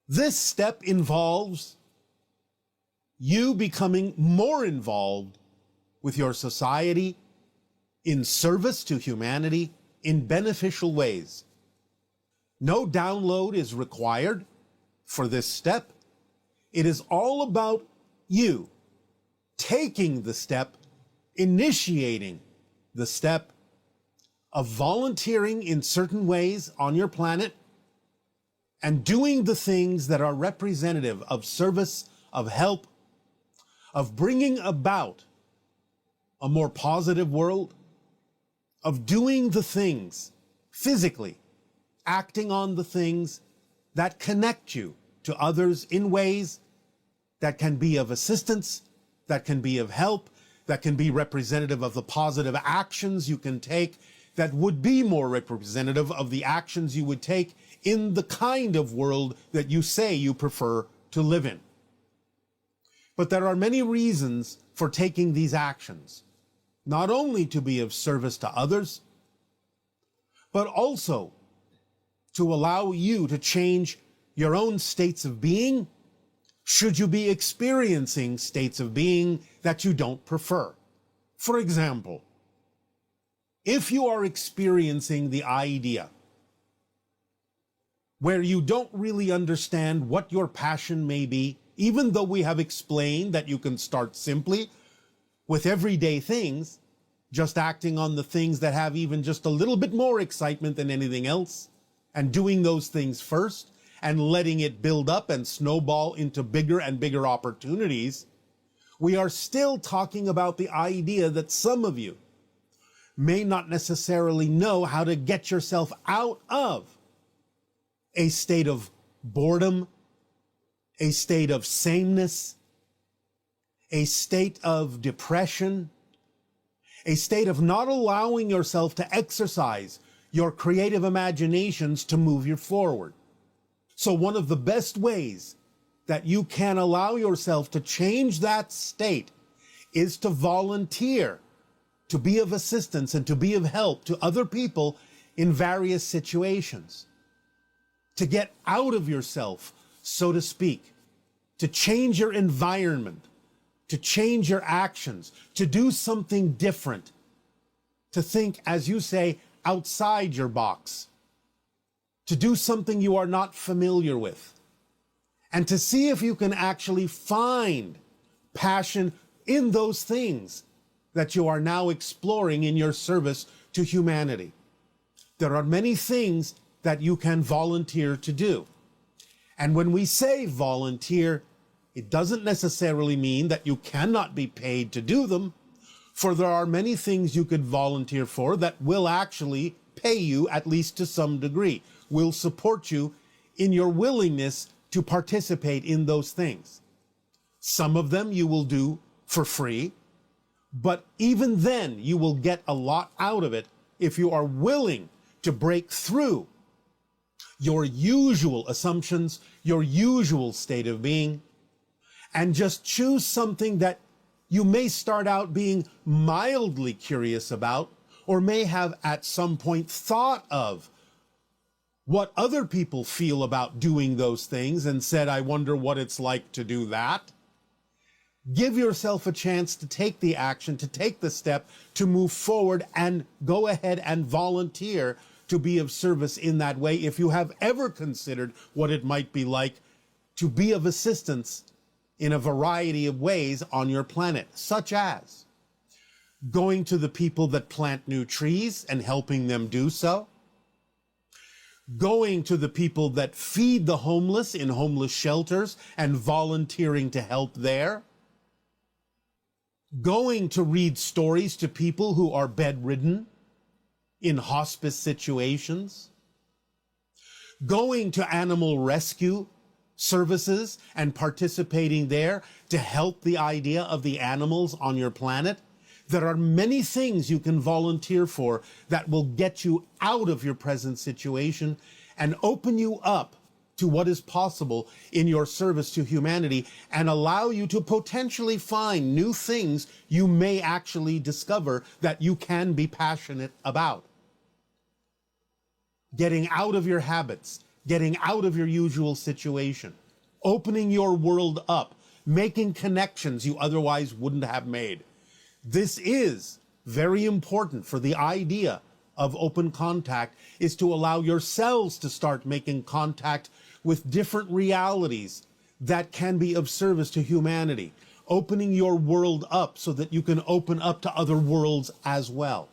This step involves you becoming more involved with your society, in service to humanity, in beneficial ways. No download is required for this step. It is all about you taking the step, initiating the step of volunteering in certain ways on your planet and doing the things that are representative of service, of help, of bringing about a more positive world, of doing the things physically, acting on the things that connect you to others in ways that can be of assistance, that can be of help, that can be representative of the positive actions you can take, that would be more representative of the actions you would take in the kind of world that you say you prefer to live in. But there are many reasons for taking these actions, not only to be of service to others, but also to allow you to change your own states of being, should you be experiencing states of being that you don't prefer. For example, if you are experiencing the idea where you don't really understand what your passion may be, even though we have explained that you can start simply with everyday things, just acting on the things that have even just a little bit more excitement than anything else, and doing those things first, and letting it build up and snowball into bigger and bigger opportunities, we are still talking about the idea that some of you may not necessarily know how to get yourself out of a state of boredom, a state of sameness, a state of depression, a state of not allowing yourself to exercise your creative imaginations to move you forward. So one of the best ways that you can allow yourself to change that state is to volunteer, to be of assistance and to be of help to other people in various situations, to get out of yourself, so to speak, to change your environment, to change your actions, to do something different, to think, as you say, outside your box, to do something you are not familiar with, and to see if you can actually find passion in those things that you are now exploring in your service to humanity. There are many things that you can volunteer to do. And when we say volunteer, it doesn't necessarily mean that you cannot be paid to do them, for there are many things you could volunteer for that will actually pay you, at least to some degree, will support you in your willingness to participate in those things. Some of them you will do for free, but even then you will get a lot out of it if you are willing to break through your usual assumptions, your usual state of being, and just choose something that you may start out being mildly curious about, or may have at some point thought of what other people feel about doing those things and said, I wonder what it's like to do that. Give yourself a chance to take the action, to take the step, to move forward and go ahead and volunteer to be of service in that way. If you have ever considered what it might be like to be of assistance in a variety of ways on your planet, such as going to the people that plant new trees and helping them do so, going to the people that feed the homeless in homeless shelters and volunteering to help there, going to read stories to people who are bedridden in hospice situations, going to animal rescue services and participating there to help the idea of the animals on your planet. There are many things you can volunteer for that will get you out of your present situation and open you up to what is possible in your service to humanity and allow you to potentially find new things you may actually discover that you can be passionate about. Getting out of your habits, getting out of your usual situation, opening your world up, making connections you otherwise wouldn't have made. This is very important, for the idea of open contact is to allow yourselves to start making contact with different realities that can be of service to humanity, opening your world up so that you can open up to other worlds as well,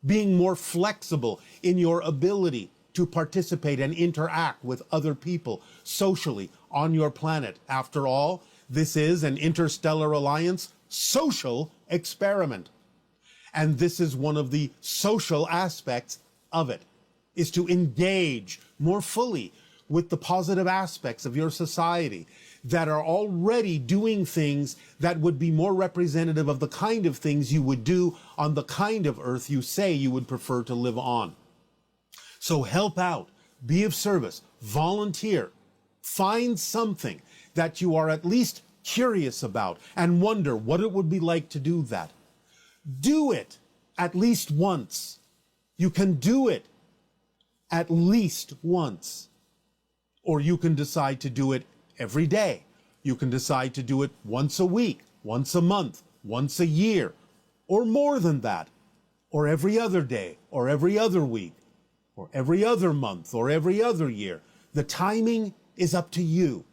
being more flexible in your ability to participate and interact with other people socially on your planet. After all, this is an interstellar alliance social experiment. And this is one of the social aspects of it, is to engage more fully with the positive aspects of your society that are already doing things that would be more representative of the kind of things you would do on the kind of earth you say you would prefer to live on. So help out, be of service, volunteer, find something that you are at least curious about and wonder what it would be like to do that. Do it at least once. You can do it at least once. Or you can decide to do it every day. You can decide to do it once a week, once a month, once a year, or more than that, or every other day, or every other week, or every other month, or every other year. The timing is up to you.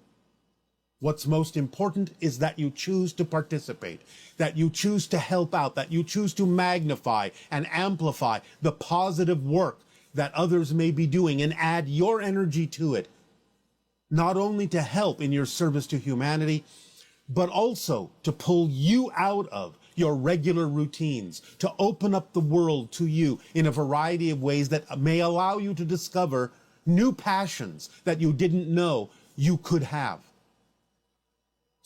What's most important is that you choose to participate, that you choose to help out, that you choose to magnify and amplify the positive work that others may be doing and add your energy to it, not only to help in your service to humanity, but also to pull you out of your regular routines, to open up the world to you in a variety of ways that may allow you to discover new passions that you didn't know you could have.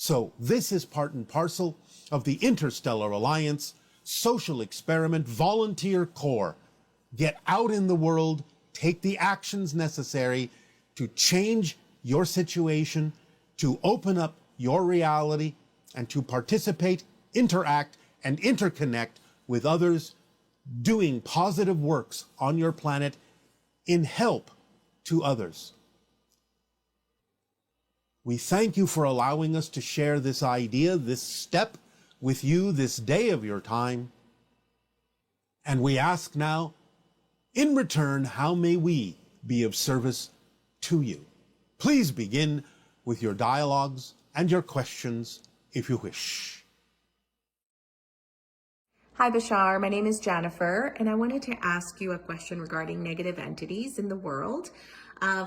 So this is part and parcel of the Interstellar Alliance Social Experiment Volunteer Corps. Get out in the world, take the actions necessary to change your situation, to open up your reality, and to participate, interact, and interconnect with others doing positive works on your planet in help to others. We thank you for allowing us to share this idea, this step with you this day of your time. And we ask now, in return, how may we be of service to you? Please begin with your dialogues and your questions if you wish. Hi, Bashar. My name is Jennifer, and I wanted to ask you a question regarding negative entities in the world.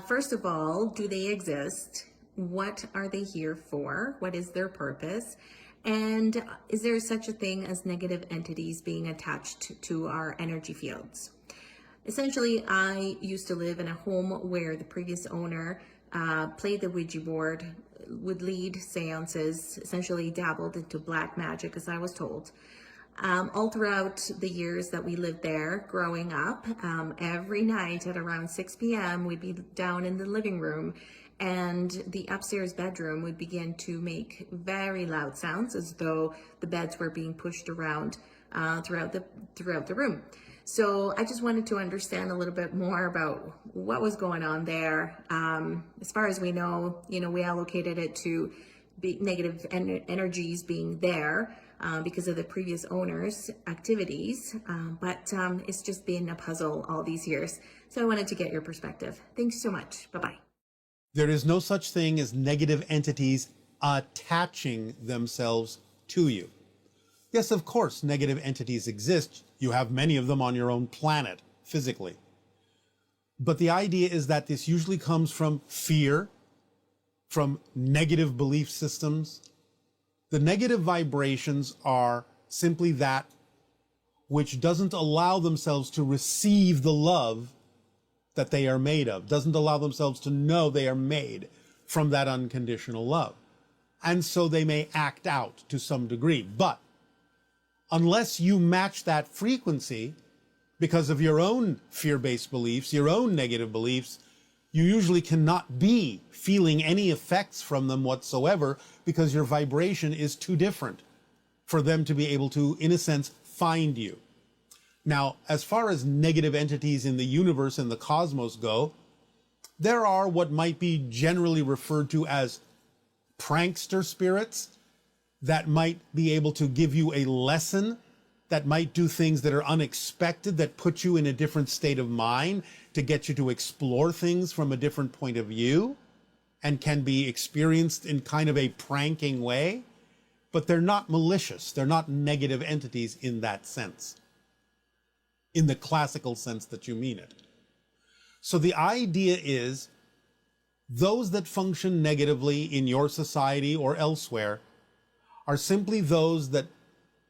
First of all, do they exist? What are they here for? What is their purpose? And is there such a thing as negative entities being attached to our energy fields? Essentially, I used to live in a home where the previous owner played the Ouija board, would lead seances, essentially dabbled into black magic, as I was told. All throughout the years that we lived there growing up, every night at around 6 p.m. we'd be down in the living room, and the upstairs bedroom would begin to make very loud sounds as though the beds were being pushed around throughout the room. So I just wanted to understand a little bit more about what was going on there. As far as we know, we allocated it to negative energies being there because of the previous owner's activities, but it's just been a puzzle all these years. So I wanted to get your perspective. Thanks so much. Bye-bye. There is no such thing as negative entities attaching themselves to you. Yes, of course, negative entities exist. You have many of them on your own planet, physically. But the idea is that this usually comes from fear, from negative belief systems. The negative vibrations are simply that which doesn't allow themselves to receive the love that they are made of, doesn't allow themselves to know they are made from that unconditional love. And so they may act out to some degree. But unless you match that frequency because of your own fear-based beliefs, your own negative beliefs, you usually cannot be feeling any effects from them whatsoever because your vibration is too different for them to be able to, in a sense, find you. Now, as far as negative entities in the universe and the cosmos go, there are what might be generally referred to as prankster spirits that might be able to give you a lesson, that might do things that are unexpected, that put you in a different state of mind, to get you to explore things from a different point of view, and can be experienced in kind of a pranking way. But they're not malicious. They're not negative entities in that sense, in the classical sense that you mean it. So the idea is those that function negatively in your society or elsewhere are simply those that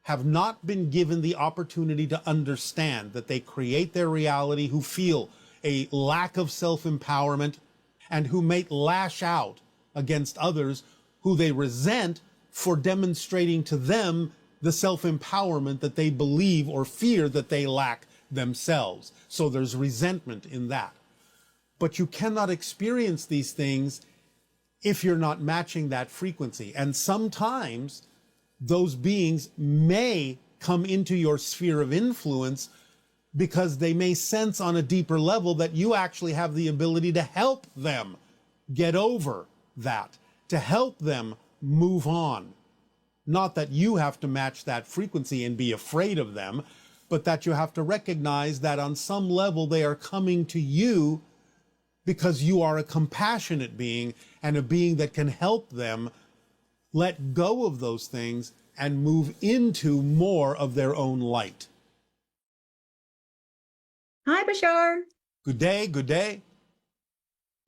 have not been given the opportunity to understand that they create their reality, who feel a lack of self-empowerment, and who may lash out against others who they resent for demonstrating to them the self-empowerment that they believe or fear that they lack themselves. So there's resentment in that. But you cannot experience these things if you're not matching that frequency. And sometimes those beings may come into your sphere of influence because they may sense on a deeper level that you actually have the ability to help them get over that, to help them move on. Not that you have to match that frequency and be afraid of them, but that you have to recognize that on some level they are coming to you because you are a compassionate being and a being that can help them let go of those things and move into more of their own light. Hi, Bashar. Good day, good day.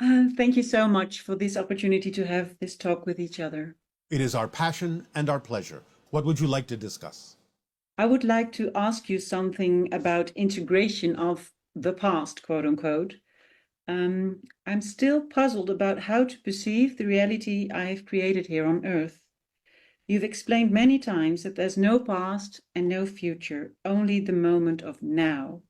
Thank you so much for this opportunity to have this talk with each other. It is our passion and our pleasure. What would you like to discuss? I would like to ask you something about integration of the past, quote unquote. I'm still puzzled about how to perceive the reality I have created here on Earth. You've explained many times that there's no past and no future, only the moment of now.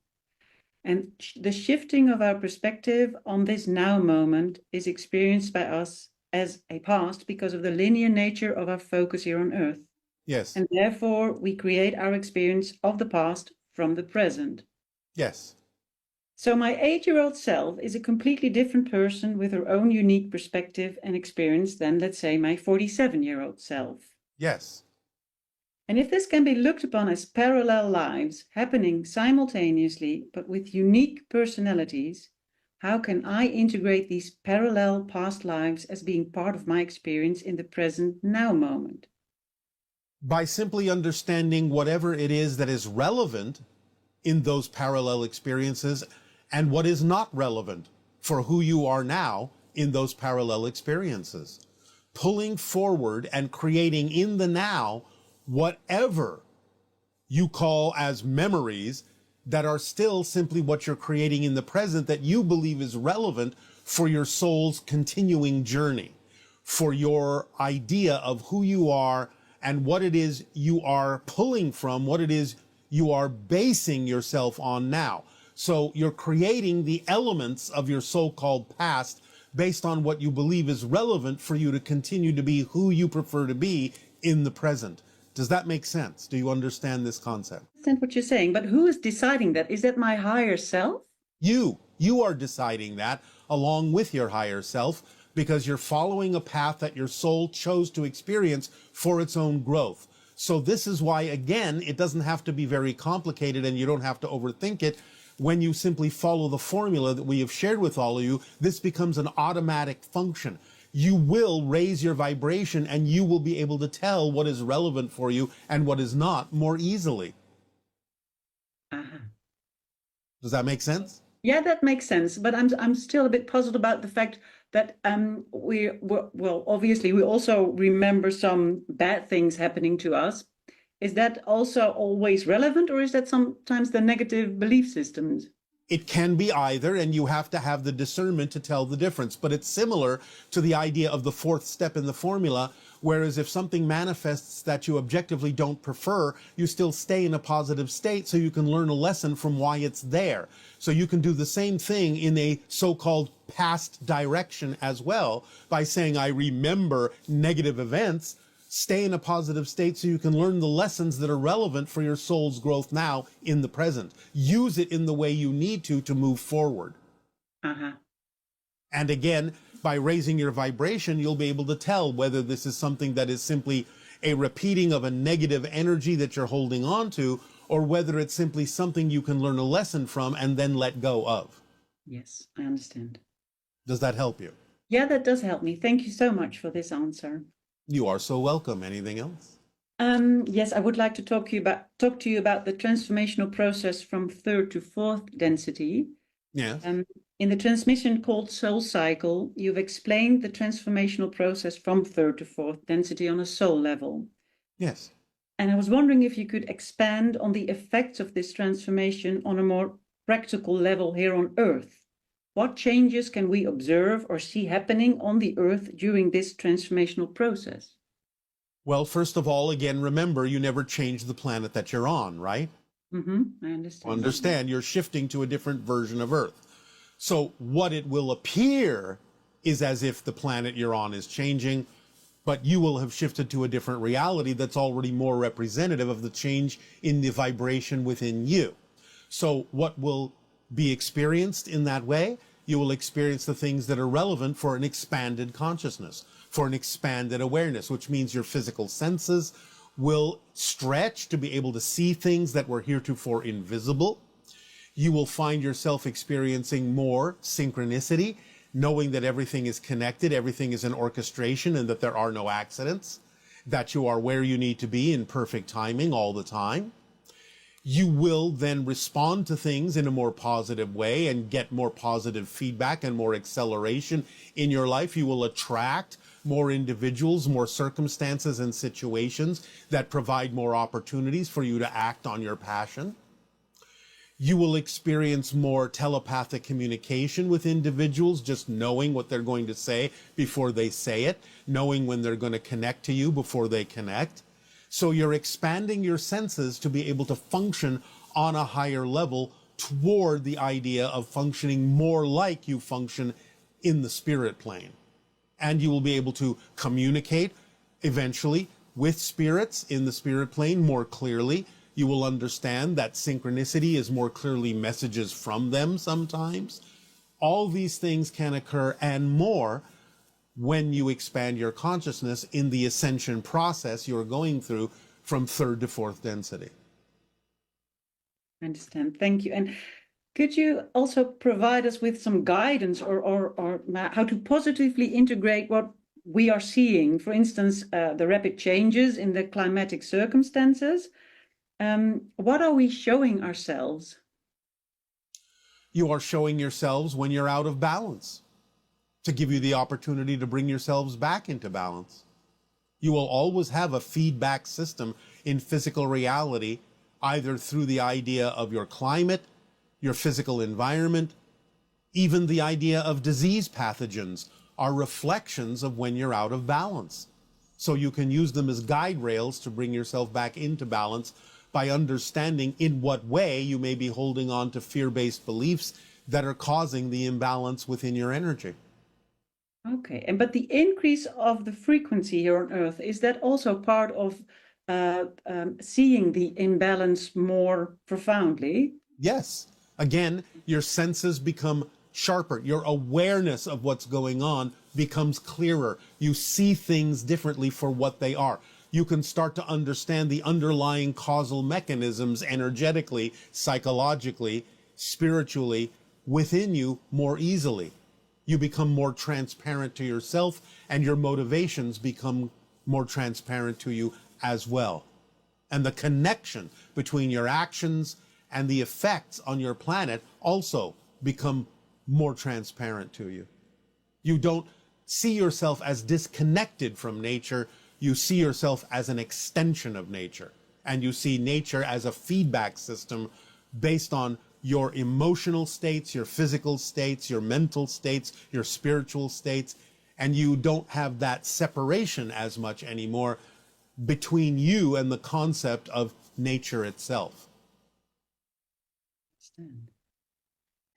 And the shifting of our perspective on this now moment is experienced by us as a past because of the linear nature of our focus here on Earth. Yes. And therefore, we create our experience of the past from the present. Yes. So my 8-year-old self is a completely different person with her own unique perspective and experience than, let's say, my 47-year-old self. Yes. And if this can be looked upon as parallel lives happening simultaneously, but with unique personalities, how can I integrate these parallel past lives as being part of my experience in the present now moment? By simply understanding whatever it is that is relevant in those parallel experiences and what is not relevant for who you are now in those parallel experiences. Pulling forward and creating in the now whatever you call as memories that are still simply what you're creating in the present that you believe is relevant for your soul's continuing journey, for your idea of who you are and what it is you are pulling from, what it is you are basing yourself on now. So you're creating the elements of your so-called past based on what you believe is relevant for you to continue to be who you prefer to be in the present. Does that make sense? Do you understand this concept? I understand what you're saying, but who is deciding that? Is that my higher self? You are deciding that along with your higher self because you're following a path that your soul chose to experience for its own growth. So this is why, again, it doesn't have to be very complicated and you don't have to overthink it. When you simply follow the formula that we have shared with all of you, this becomes an automatic function. You will raise your vibration and you will be able to tell what is relevant for you and what is not more easily. Does that make sense? Yeah, that makes sense. But I'm still a bit puzzled about the fact that obviously we also remember some bad things happening to us. Is that also always relevant, or is that sometimes the negative belief systems? It can be either, and you have to have the discernment to tell the difference. But it's similar to the idea of the fourth step in the formula, whereas if something manifests that you objectively don't prefer, you still stay in a positive state so you can learn a lesson from why it's there. So you can do the same thing in a so-called past direction as well by saying, I remember negative events. Stay in a positive state so you can learn the lessons that are relevant for your soul's growth now in the present. Use it in the way you need to move forward. And again, by raising your vibration, you'll be able to tell whether this is something that is simply a repeating of a negative energy that you're holding on to, or whether it's simply something you can learn a lesson from and then let go of. Yes, I understand. Does that help you? Yeah, that does help me. Thank you so much for this answer. You are so welcome. Anything else? Yes, I would like to talk to you about the transformational process from third to fourth density. Yes. In the transmission called Soul Cycle, you've explained the transformational process from third to fourth density on a soul level. Yes. And I was wondering if you could expand on the effects of this transformation on a more practical level here on Earth. What changes can we observe or see happening on the Earth during this transformational process? Well, first of all, again, remember, you never change the planet that you're on, right? I understand. Understand, you're shifting to a different version of Earth. So what it will appear is as if the planet you're on is changing, but you will have shifted to a different reality that's already more representative of the change in the vibration within you. So what will be experienced in that way? You will experience the things that are relevant for an expanded consciousness, for an expanded awareness, which means your physical senses will stretch to be able to see things that were heretofore invisible. You will find yourself experiencing more synchronicity, knowing that everything is connected, everything is an orchestration, and that there are no accidents, that you are where you need to be in perfect timing all the time. You will then respond to things in a more positive way and get more positive feedback and more acceleration in your life. You will attract more individuals, more circumstances and situations that provide more opportunities for you to act on your passion. You will experience more telepathic communication with individuals, just knowing what they're going to say before they say it, knowing when they're going to connect to you before they connect. So you're expanding your senses to be able to function on a higher level toward the idea of functioning more like you function in the spirit plane. And you will be able to communicate eventually with spirits in the spirit plane more clearly. You will understand that synchronicity is more clearly messages from them sometimes. All these things can occur and more when you expand your consciousness in the ascension process you're going through from third to fourth density. I understand. Thank you. And could you also provide us with some guidance or how to positively integrate what we are seeing? For instance, the rapid changes in the climatic circumstances. What are we showing ourselves? You are showing yourselves when you're out of balance, to give you the opportunity to bring yourselves back into balance. You will always have a feedback system in physical reality, either through the idea of your climate, your physical environment, even the idea of disease pathogens are reflections of when you're out of balance. So you can use them as guide rails to bring yourself back into balance by understanding in what way you may be holding on to fear-based beliefs that are causing the imbalance within your energy. Okay, but the increase of the frequency here on Earth, is that also part of seeing the imbalance more profoundly? Yes. Again, your senses become sharper. Your awareness of what's going on becomes clearer. You see things differently for what they are. You can start to understand the underlying causal mechanisms energetically, psychologically, spiritually within you more easily. You become more transparent to yourself, and your motivations become more transparent to you as well. And the connection between your actions and the effects on your planet also become more transparent to you. You don't see yourself as disconnected from nature. You see yourself as an extension of nature. And you see nature as a feedback system based on your emotional states, your physical states, your mental states, your spiritual states, and you don't have that separation as much anymore between you and the concept of nature itself.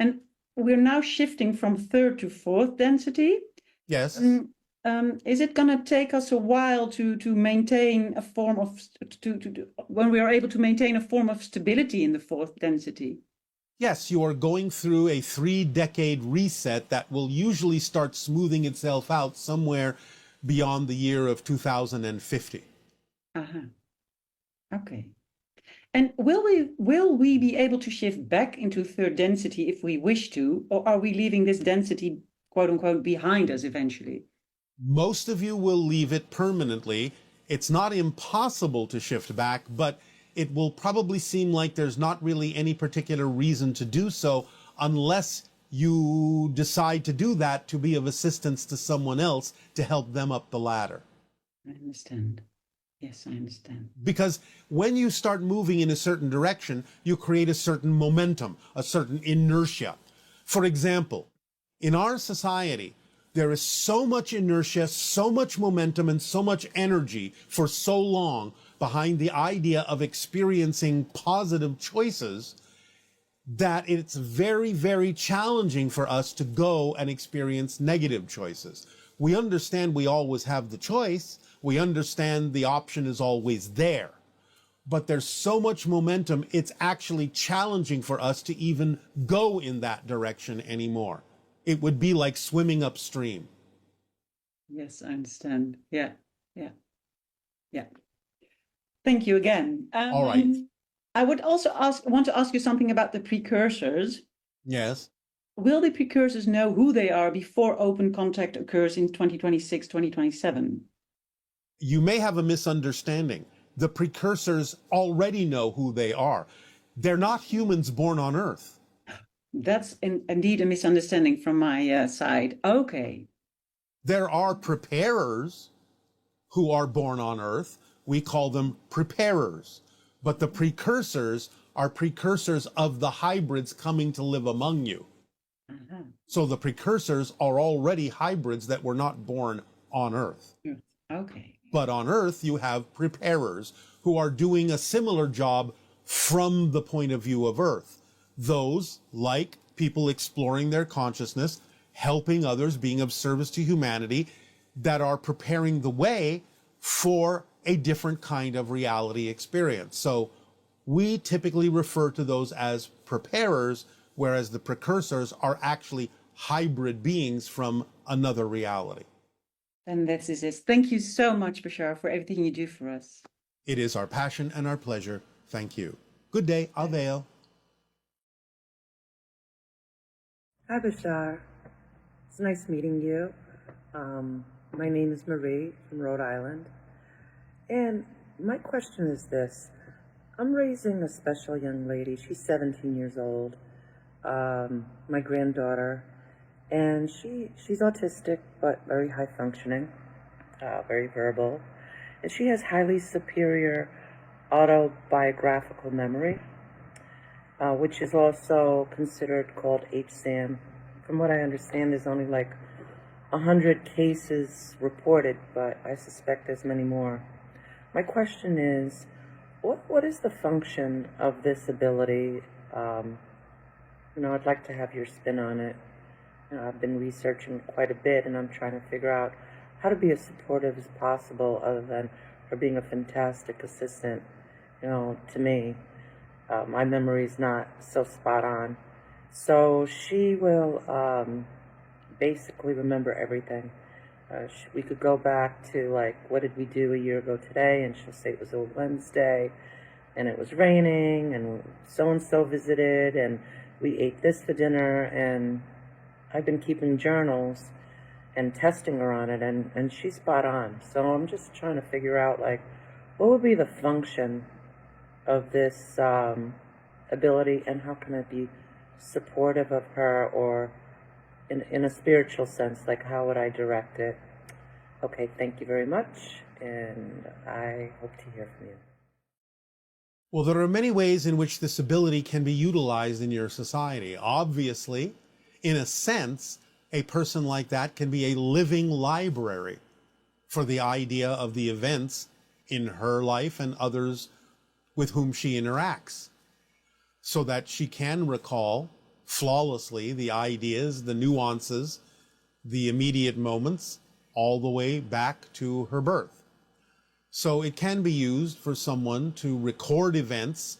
And we're now shifting from third to fourth density. Yes. Is it going to take us a while to maintain a form of when we are able to maintain a form of stability in the fourth density? Yes, you are going through a 3-decade reset that will usually start smoothing itself out somewhere beyond the year of 2050. Uh-huh. Okay. And will we be able to shift back into third density if we wish to, or are we leaving this density, quote unquote, behind us eventually? Most of you will leave it permanently. It's not impossible to shift back, but it will probably seem like there's not really any particular reason to do so unless you decide to do that to be of assistance to someone else to help them up the ladder. I understand. Yes, I understand. Because when you start moving in a certain direction, you create a certain momentum, a certain inertia. For example, in our society, there is so much inertia, so much momentum, and so much energy for so long behind the idea of experiencing positive choices that it's very, very challenging for us to go and experience negative choices. We understand we always have the choice. We understand the option is always there. But there's so much momentum, it's actually challenging for us to even go in that direction anymore. It would be like swimming upstream. Yes, I understand. Yeah, yeah, yeah. Thank you again. All right. I would also want to ask you something about the precursors. Yes. Will the precursors know who they are before open contact occurs in 2026, 2027? You may have a misunderstanding. The precursors already know who they are. They're not humans born on Earth. That's indeed a misunderstanding from my side. Okay. There are preparers who are born on Earth. We call them preparers. But the precursors are precursors of the hybrids coming to live among you. Uh-huh. So the precursors are already hybrids that were not born on Earth. Okay. But on Earth, you have preparers who are doing a similar job from the point of view of Earth. Those, like people exploring their consciousness, helping others, being of service to humanity, that are preparing the way for a different kind of reality experience. So we typically refer to those as preparers, whereas the precursors are actually hybrid beings from another reality. And this is it. Thank you so much, Bashar, for everything you do for us. It is our passion and our pleasure. Thank you. Good day. Avail. Hi, Bashar. It's nice meeting you. My name is Marie from Rhode Island. And my question is this. I'm raising a special young lady. She's 17 years old, my granddaughter. And she's autistic, but very high functioning, very verbal. And she has highly superior autobiographical memory, which is also considered called HSAM. From what I understand, there's only like 100 cases reported, but I suspect there's many more. My question is, what is the function of this ability? I'd like to have your spin on it. I've been researching quite a bit, and I'm trying to figure out how to be as supportive as possible, other than her being a fantastic assistant, to me. My memory's not so spot on. So she will basically remember everything. We could go back to, like, what did we do a year ago today? And she'll say it was a Wednesday, and it was raining, and so-and-so visited, and we ate this for dinner, and I've been keeping journals and testing her on it, and she's spot on. So I'm just trying to figure out, like, what would be the function of this ability, and how can I be supportive of her, or in a spiritual sense, like, how would I direct it? Okay, thank you very much, and I hope to hear from you. Well, there are many ways in which this ability can be utilized in your society. Obviously, in a sense, a person like that can be a living library for the idea of the events in her life and others with whom she interacts, so that she can recall flawlessly the ideas, the nuances, the immediate moments, all the way back to her birth. So it can be used for someone to record events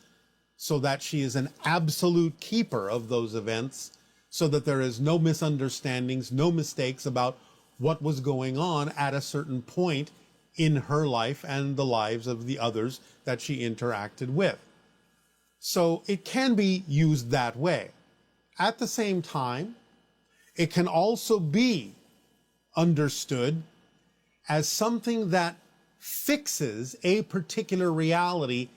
so that she is an absolute keeper of those events, so that there is no misunderstandings, no mistakes about what was going on at a certain point in her life and the lives of the others that she interacted with. So it can be used that way. At the same time, it can also be understood as something that fixes a particular reality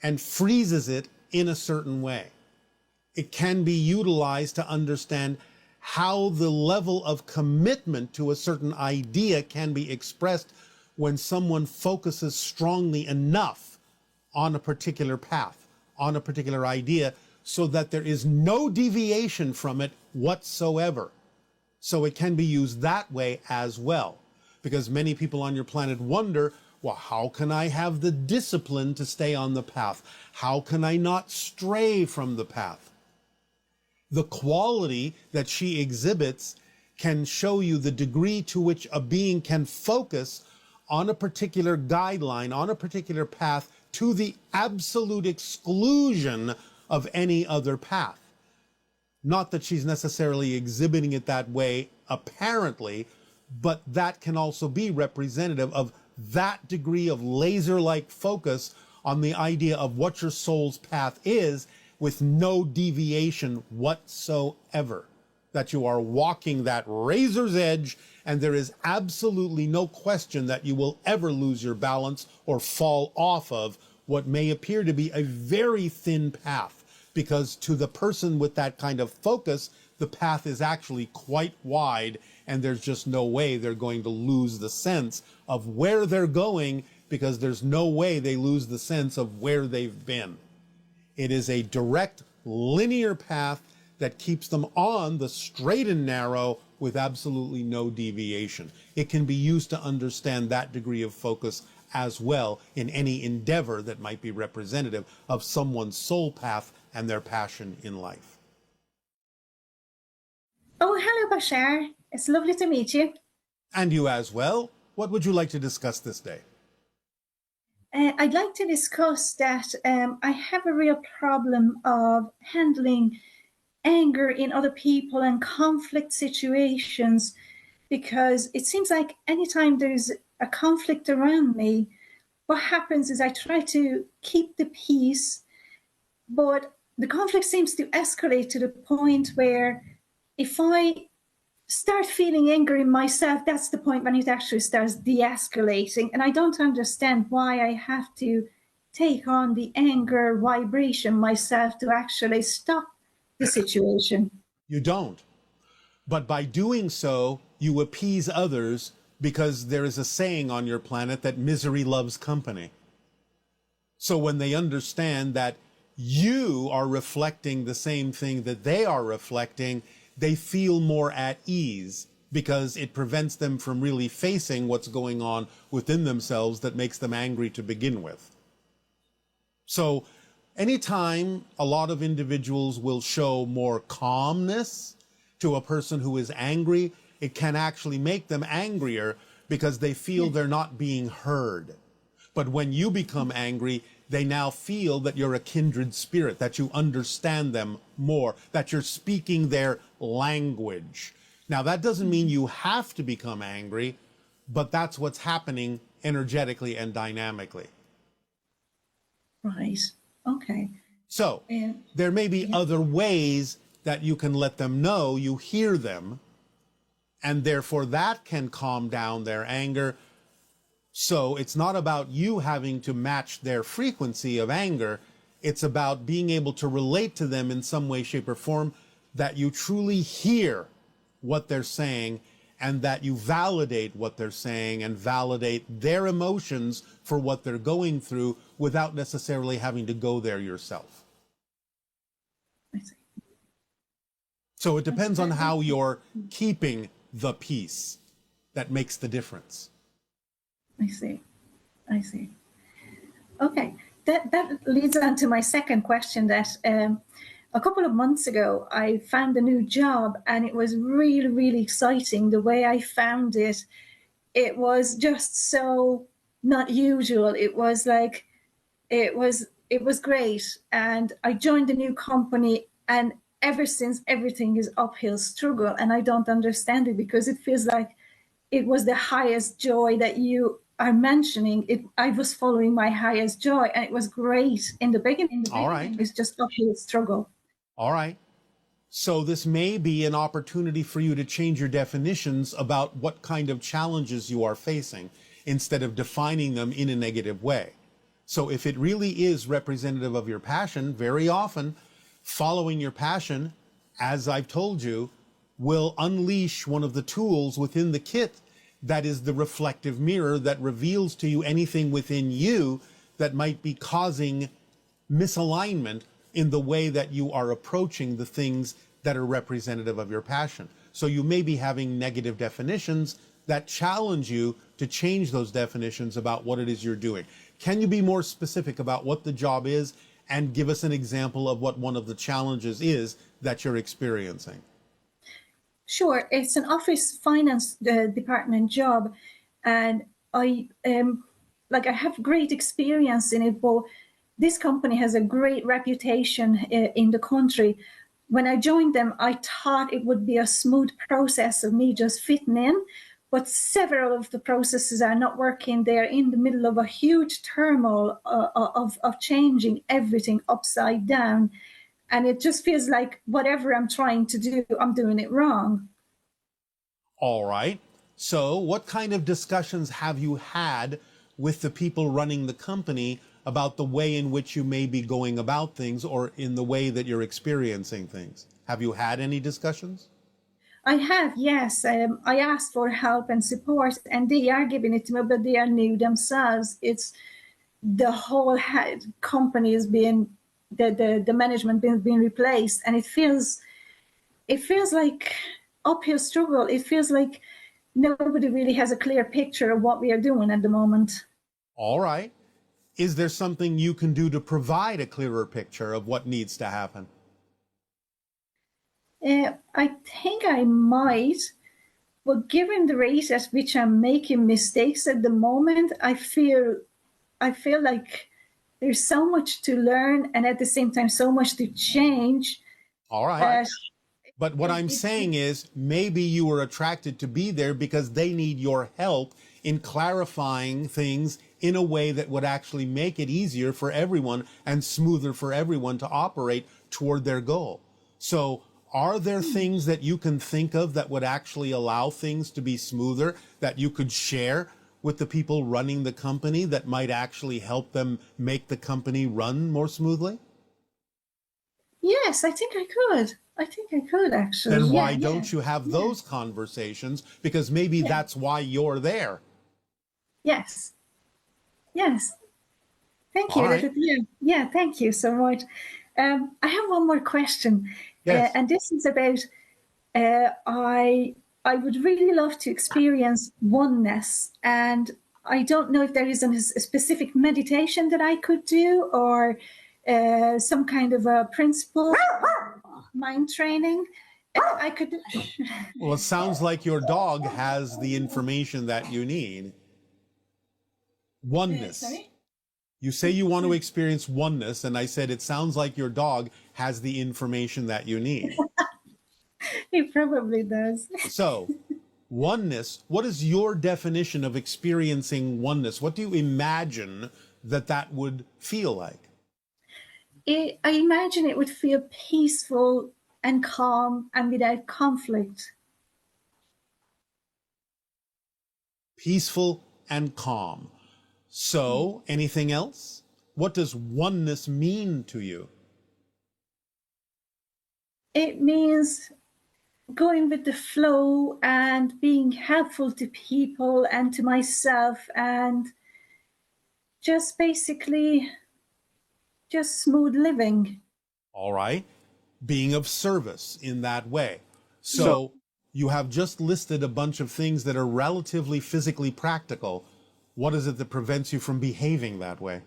and freezes it in a certain way. It can be utilized to understand how the level of commitment to a certain idea can be expressed when someone focuses strongly enough on a particular path, on a particular idea, so that there is no deviation from it whatsoever. So it can be used that way as well, because many people on your planet wonder, well, how can I have the discipline to stay on the path? How can I not stray from the path? The quality that she exhibits can show you the degree to which a being can focus on a particular guideline, on a particular path, to the absolute exclusion of any other path. Not that she's necessarily exhibiting it that way, apparently, but that can also be representative of that degree of laser-like focus on the idea of what your soul's path is, with no deviation whatsoever. That you are walking that razor's edge, and there is absolutely no question that you will ever lose your balance or fall off of what may appear to be a very thin path, because to the person with that kind of focus, the path is actually quite wide, and there's just no way they're going to lose the sense of where they're going, because there's no way they lose the sense of where they've been. It is a direct, linear path that keeps them on the straight and narrow with absolutely no deviation. It can be used to understand that degree of focus as well in any endeavor that might be representative of someone's soul path and their passion in life. Oh, hello, Bashar. It's lovely to meet you. And you as well. What would you like to discuss this day? I'd like to discuss that I have a real problem of handling anger in other people and conflict situations, because it seems like anytime there's a conflict around me, what happens is I try to keep the peace, but the conflict seems to escalate to the point where if I start feeling angry myself, that's the point when it actually starts de-escalating. And I don't understand why I have to take on the anger vibration myself to actually stop the situation. You don't. But by doing so, you appease others, because there is a saying on your planet that misery loves company. So when they understand that you are reflecting the same thing that they are reflecting, they feel more at ease, because it prevents them from really facing what's going on within themselves that makes them angry to begin with. So anytime a lot of individuals will show more calmness to a person who is angry, it can actually make them angrier, because they feel they're not being heard. But when you become angry, they now feel that you're a kindred spirit, that you understand them more, that you're speaking their language. Now, that doesn't mean you have to become angry, but that's what's happening energetically and dynamically. Right. Okay. So there may be other ways that you can let them know you hear them, and therefore that can calm down their anger. So it's not about you having to match their frequency of anger. It's about being able to relate to them in some way, shape, or form, that you truly hear what they're saying, and that you validate what they're saying and validate their emotions for what they're going through, without necessarily having to go there yourself. I see. So it depends on how you're keeping the peace that makes the difference. I see. I see. Okay. That leads on to my second question, that a couple of months ago, I found a new job, and it was really, really exciting. The way I found it, it was just so not usual. It was it was great. And I joined a new company, and ever since everything is uphill struggle, and I don't understand it because it feels like it was the highest joy that you are mentioning. I was following my highest joy, and it was great in the beginning. All right. It's just uphill struggle. All right. So this may be an opportunity for you to change your definitions about what kind of challenges you are facing instead of defining them in a negative way. So if it really is representative of your passion, very often following your passion, as I've told you, will unleash one of the tools within the kit that is the reflective mirror that reveals to you anything within you that might be causing misalignment in the way that you are approaching the things that are representative of your passion. So you may be having negative definitions that challenge you to change those definitions about what it is you're doing. Can you be more specific about what the job is and give us an example of what one of the challenges is that you're experiencing? Sure, it's an office finance department job, and I have great experience in it, but this company has a great reputation in the country. When I joined them, I thought it would be a smooth process of me just fitting in, but several of the processes are not working. They're in the middle of a huge turmoil of changing everything upside down. And it just feels like whatever I'm trying to do, I'm doing it wrong. All right. So what kind of discussions have you had with the people running the company about the way in which you may be going about things or in the way that you're experiencing things? Have you had any discussions? I have, yes. I asked for help and support, and they are giving it to me, but they are new themselves. It's the whole company is being, the management being replaced, and it feels like uphill struggle. It feels like nobody really has a clear picture of what we are doing at the moment. All right. Is there something you can do to provide a clearer picture of what needs to happen? I think I might, but given the rate at which I'm making mistakes at the moment, I feel like there's so much to learn and at the same time so much to change. All right. But what I'm saying is maybe you were attracted to be there because they need your help in clarifying things in a way that would actually make it easier for everyone and smoother for everyone to operate toward their goal. So are there things that you can think of that would actually allow things to be smoother that you could share with the people running the company that might actually help them make the company run more smoothly? Yes, I think I could. Actually. Then why don't you have those conversations? Because maybe that's why you're there. Yes. Thank you. All right. Yeah, thank you so much. I have one more question. Yes. And this is about, I would really love to experience oneness. And I don't know if there is a specific meditation that I could do or some kind of a principle, mind training. I could. Well, it sounds like your dog has the information that you need. Oneness. Sorry? You say you want to experience oneness, and I said it sounds like your dog has the information that you need. He probably does. So, oneness, what is your definition of experiencing oneness? What do you imagine that would feel like? I imagine it would feel peaceful and calm and without conflict. Peaceful and calm. So, anything else? What does oneness mean to you? It means going with the flow and being helpful to people and to myself and just basically just smooth living. All right. Being of service in that way. So you have just listed a bunch of things that are relatively physically practical. What is it that prevents you from behaving that way?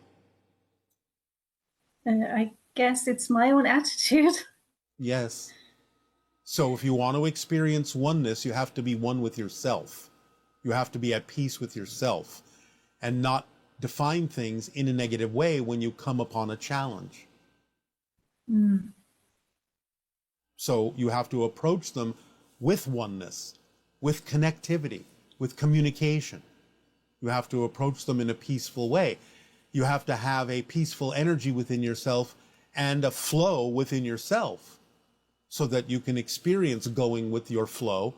I guess it's my own attitude. Yes. So if you want to experience oneness, you have to be one with yourself. You have to be at peace with yourself and not define things in a negative way when you come upon a challenge. So you have to approach them with oneness, with connectivity, with communication. You have to approach them in a peaceful way. You have to have a peaceful energy within yourself and a flow within yourself so that you can experience going with your flow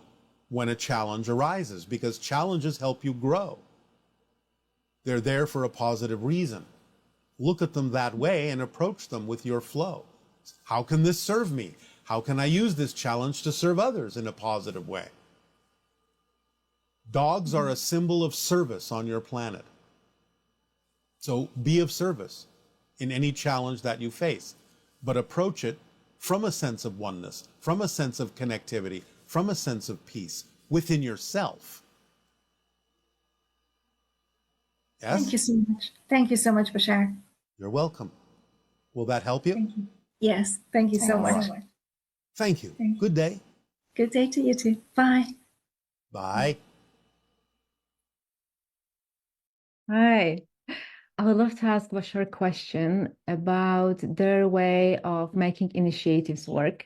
when a challenge arises, because challenges help you grow. They're there for a positive reason. Look at them that way and approach them with your flow. How can this serve me? How can I use this challenge to serve others in a positive way? Dogs are a symbol of service on your planet. So be of service in any challenge that you face, but approach it from a sense of oneness, from a sense of connectivity, from a sense of peace within yourself. Yes? Thank you so much. Thank you so much, Bashar. You're welcome. Will that help you? Thank you. Yes, thank you so much. Thank you. Good day. Good day to you too. Bye. Bye. Hi. I would love to ask Bashar a question about their way of making initiatives work.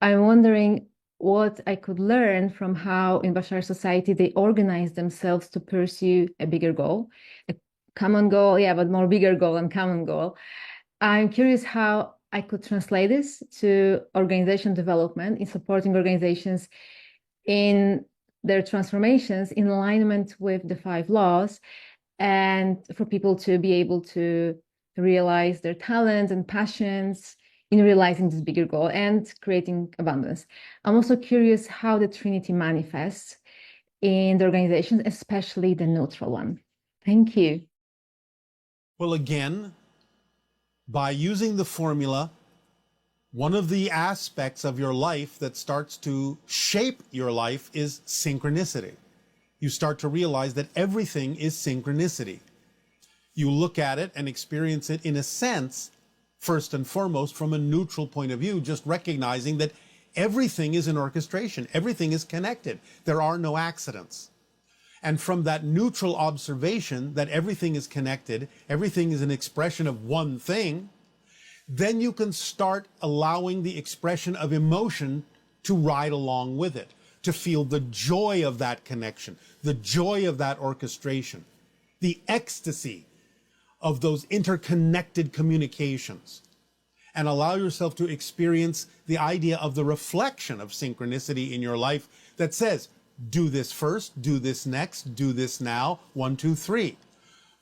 I'm wondering what I could learn from how in Bashar society they organize themselves to pursue a bigger goal, a common goal, yeah, but more bigger goal and common goal. I'm curious how I could translate this to organization development in supporting organizations in their transformations in alignment with the 5 laws, and for people to be able to realize their talents and passions in realizing this bigger goal and creating abundance. I'm also curious how the Trinity manifests in the organizations, especially the neutral one. Thank you. Well, again, by using the formula, one of the aspects of your life that starts to shape your life is synchronicity. You start to realize that everything is synchronicity. You look at it and experience it in a sense, first and foremost, from a neutral point of view, just recognizing that everything is an orchestration. Everything is connected. There are no accidents. And from that neutral observation that everything is connected, everything is an expression of one thing, then you can start allowing the expression of emotion to ride along with it, to feel the joy of that connection, the joy of that orchestration, the ecstasy of those interconnected communications, and allow yourself to experience the idea of the reflection of synchronicity in your life that says, do this first, do this next, do this now, 1, 2, 3.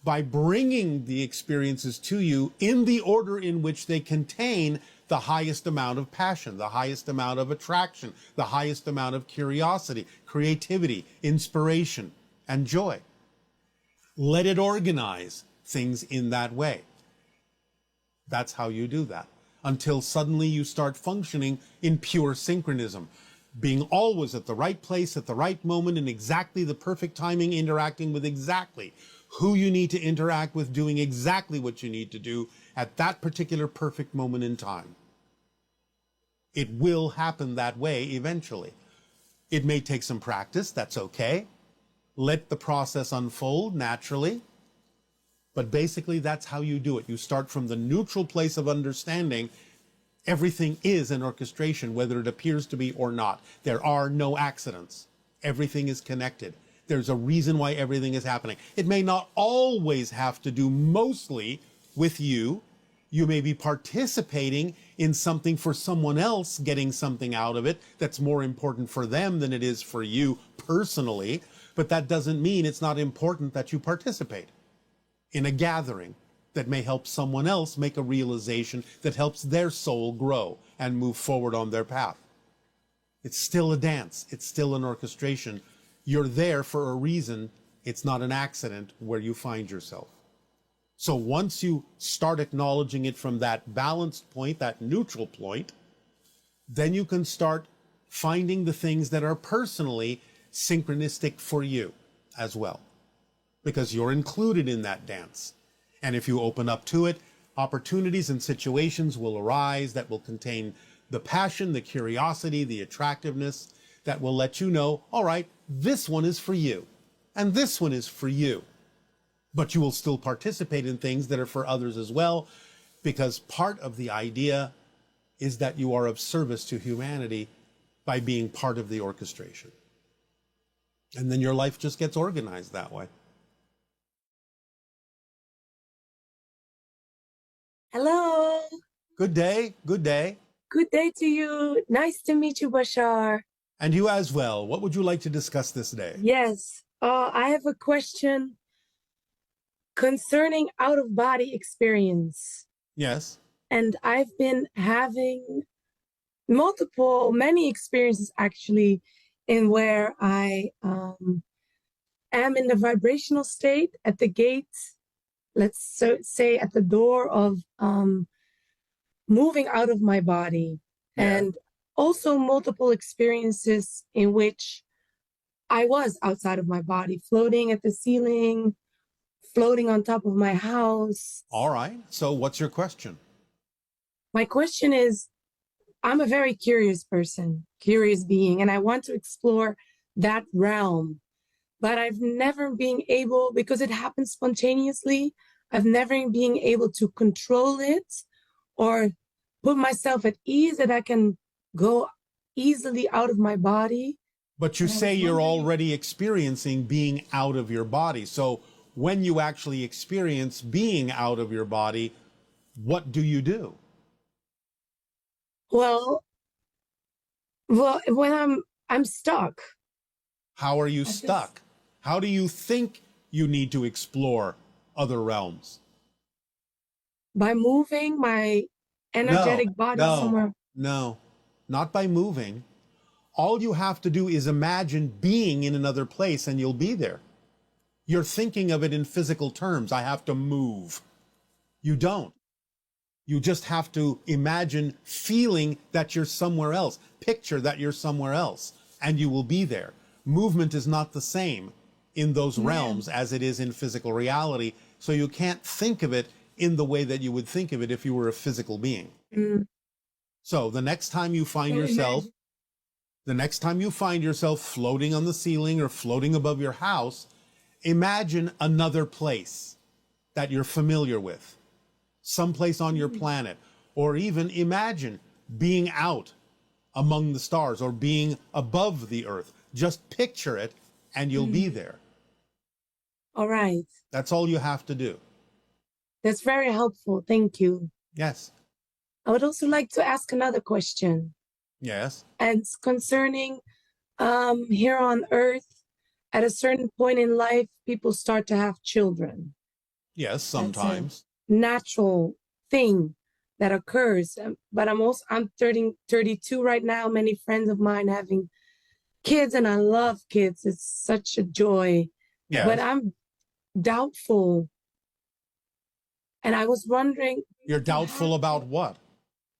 By bringing the experiences to you in the order in which they contain the highest amount of passion, the highest amount of attraction, the highest amount of curiosity, creativity, inspiration, and joy. Let it organize things in that way. That's how you do that, until suddenly you start functioning in pure synchronism, being always at the right place at the right moment in exactly the perfect timing, interacting with exactly who you need to interact with, doing exactly what you need to do at that particular perfect moment in time. It will happen that way eventually. It may take some practice, that's okay. Let the process unfold naturally. But basically, that's how you do it. You start from the neutral place of understanding everything is an orchestration, whether it appears to be or not. There are no accidents. Everything is connected. There's a reason why everything is happening. It may not always have to do mostly with you. You may be participating in something for someone else, getting something out of it that's more important for them than it is for you personally. But that doesn't mean it's not important that you participate in a gathering that may help someone else make a realization that helps their soul grow and move forward on their path. It's still a dance. It's still an orchestration. You're there for a reason. It's not an accident where you find yourself. So once you start acknowledging it from that balanced point, that neutral point, then you can start finding the things that are personally synchronistic for you as well, because you're included in that dance. And if you open up to it, opportunities and situations will arise that will contain the passion, the curiosity, the attractiveness that will let you know, all right, this one is for you, and this one is for you. But you will still participate in things that are for others as well, because part of the idea is that you are of service to humanity by being part of the orchestration. And then your life just gets organized that way. Hello. Good day. Good day. Good day to you. Nice to meet you, Bashar. And you as well. What would you like to discuss this day? Yes. I have a question concerning out-of-body experience. Yes. And I've been having many experiences actually, in where I am in the vibrational state at the gate, let's say at the door of moving out of my body. Yeah. And also multiple experiences in which I was outside of my body, floating at the ceiling, floating on top of my house. All right. So what's your question? My question is, I'm a very curious person, curious being, and I want to explore that realm. But I've never been able, because it happens spontaneously, I've never been able to control it or put myself at ease that I can go easily out of my body. But you say you're already experiencing being out of your body. So when you actually experience being out of your body, what do you do? Well, when I'm stuck. How are you stuck? How do you think you need to explore other realms? By moving my energetic body somewhere. No, not by moving. All you have to do is imagine being in another place and you'll be there. You're thinking of it in physical terms. I have to move. You don't. You just have to imagine feeling that you're somewhere else. Picture that you're somewhere else and you will be there. Movement is not the same in those realms as it is in physical reality. So you can't think of it in the way that you would think of it if you were a physical being. So the next time you find yourself floating on the ceiling or floating above your house, imagine another place that you're familiar with, someplace on your planet, or even imagine being out among the stars or being above the earth. Just picture it and you'll be there. All right. That's all you have to do. That's very helpful. Thank you. Yes. I would also like to ask another question. Yes. And it's concerning here on Earth, at a certain point in life, people start to have children. Yes, sometimes. Natural thing that occurs. But I'm 32 right now. Many friends of mine having kids, and I love kids. It's such a joy. Yes. But I'm doubtful. And I was wondering. You're doubtful about what?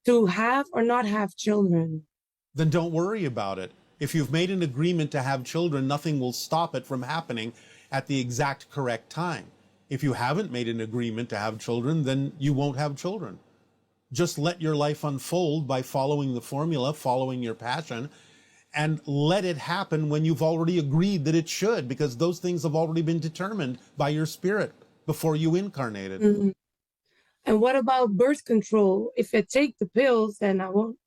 To have or not have children. Then don't worry about it. If you've made an agreement to have children, nothing will stop it from happening at the exact correct time. If you haven't made an agreement to have children, then you won't have children. Just let your life unfold by following the formula, following your passion, and let it happen when you've already agreed that it should, because those things have already been determined by your spirit before you incarnated. Mm-hmm. And what about birth control? If I take the pills, then I won't,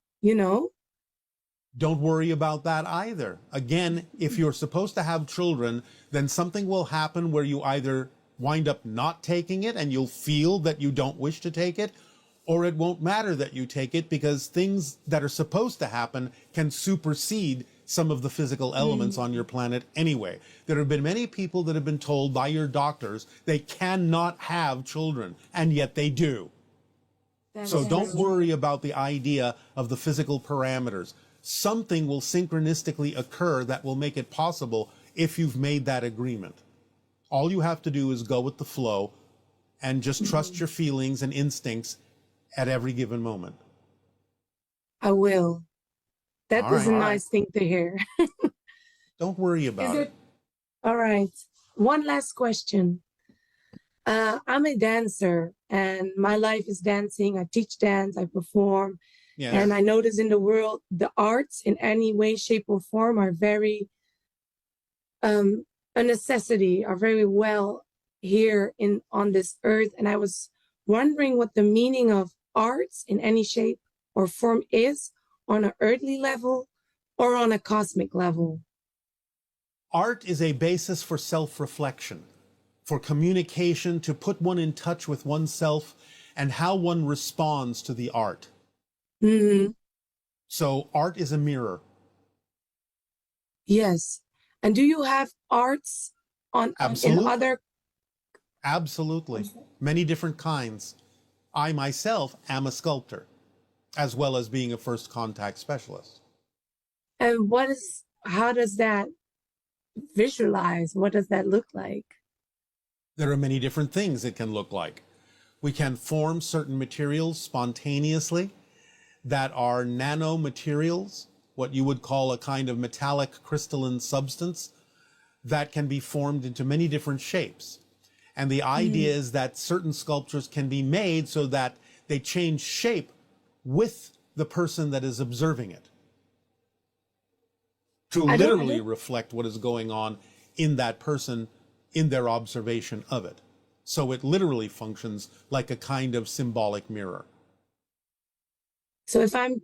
Don't worry about that either. Again, if you're supposed to have children, then something will happen where you either wind up not taking it and you'll feel that you don't wish to take it, or it won't matter that you take it because things that are supposed to happen can supersede some of the physical elements on your planet anyway. There have been many people that have been told by your doctors they cannot have children, and yet they do. So don't worry about the idea of the physical parameters. Something will synchronistically occur that will make it possible if you've made that agreement. All you have to do is go with the flow and just trust your feelings and instincts at every given moment. I will. That was a nice thing to hear. Don't worry about it. All right. One last question. I'm a dancer and my life is dancing. I teach dance, I perform. Yes. And I notice in the world, the arts in any way, shape, or form are very a necessity, are very well here on this earth, and I was wondering what the meaning of arts in any shape or form is on an earthly level or on a cosmic level. Art is a basis for self-reflection, for communication, to put one in touch with oneself and how one responds to the art. Mm-hmm. So art is a mirror. Yes. And do you have arts in Absolutely. other? Absolutely. Many different kinds. I myself am a sculptor, as well as being a first contact specialist. And how does that visualize? What does that look like? There are many different things it can look like. We can form certain materials spontaneously that are nanomaterials, what you would call a kind of metallic crystalline substance that can be formed into many different shapes. And the idea is that certain sculptures can be made so that they change shape with the person that is observing it, to literally reflect what is going on in that person in their observation of it. So it literally functions like a kind of symbolic mirror. So if I'm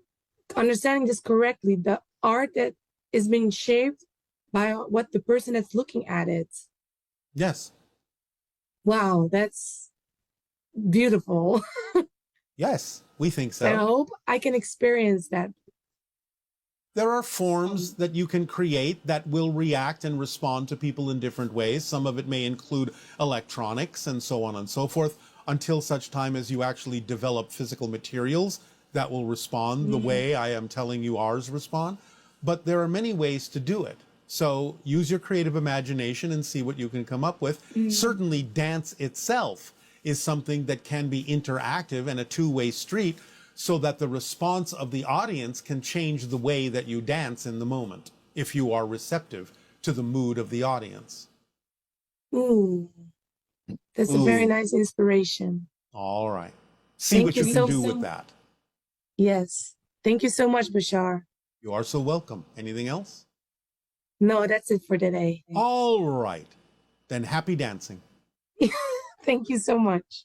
understanding this correctly, the art that is being shaped by what the person that's looking at it. Yes. Wow, that's beautiful. Yes, we think so. I hope I can experience that. There are forms that you can create that will react and respond to people in different ways. Some of it may include electronics and so on and so forth, until such time as you actually develop physical materials that will respond the way I am telling you ours respond. But there are many ways to do it. So use your creative imagination and see what you can come up with. Certainly dance itself is something that can be interactive and a two-way street, so that the response of the audience can change the way that you dance in the moment, if you are receptive to the mood of the audience. Ooh, that's a very nice inspiration. All right. See what you can do with that. Yes. Thank you so much, Bashar. You are so welcome. Anything else? No, that's it for today. All right. Then happy dancing. Thank you so much.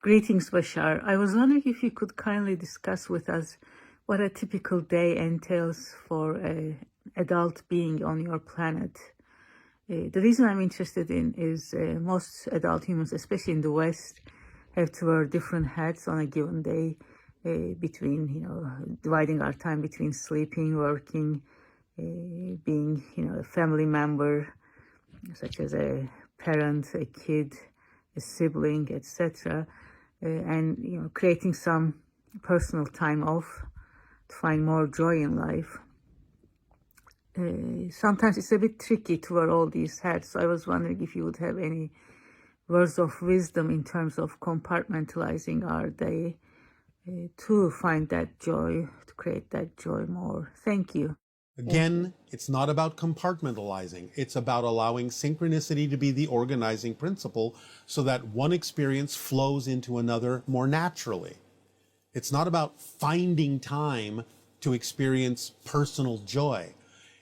Greetings, Bashar. I was wondering if you could kindly discuss with us what a typical day entails for an adult being on your planet. The reason I'm interested in is most adult humans, especially in the West, have to wear different hats on a given day, between, dividing our time between sleeping, working, being, a family member, such as a parent, a kid, a sibling, etc., and creating some personal time off to find more joy in life. Sometimes it's a bit tricky to wear all these hats, so I was wondering if you would have any words of wisdom in terms of compartmentalizing our day to find that joy, to create that joy more. Thank you. Again, it's not about compartmentalizing. It's about allowing synchronicity to be the organizing principle so that one experience flows into another more naturally. It's not about finding time to experience personal joy.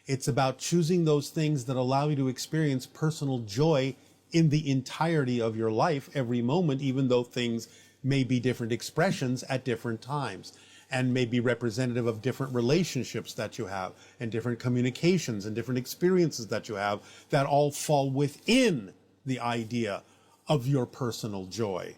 It's about choosing those things that allow you to experience personal joy in the entirety of your life, every moment, even though things may be different expressions at different times, and may be representative of different relationships that you have, and different communications and different experiences that you have, that all fall within the idea of your personal joy.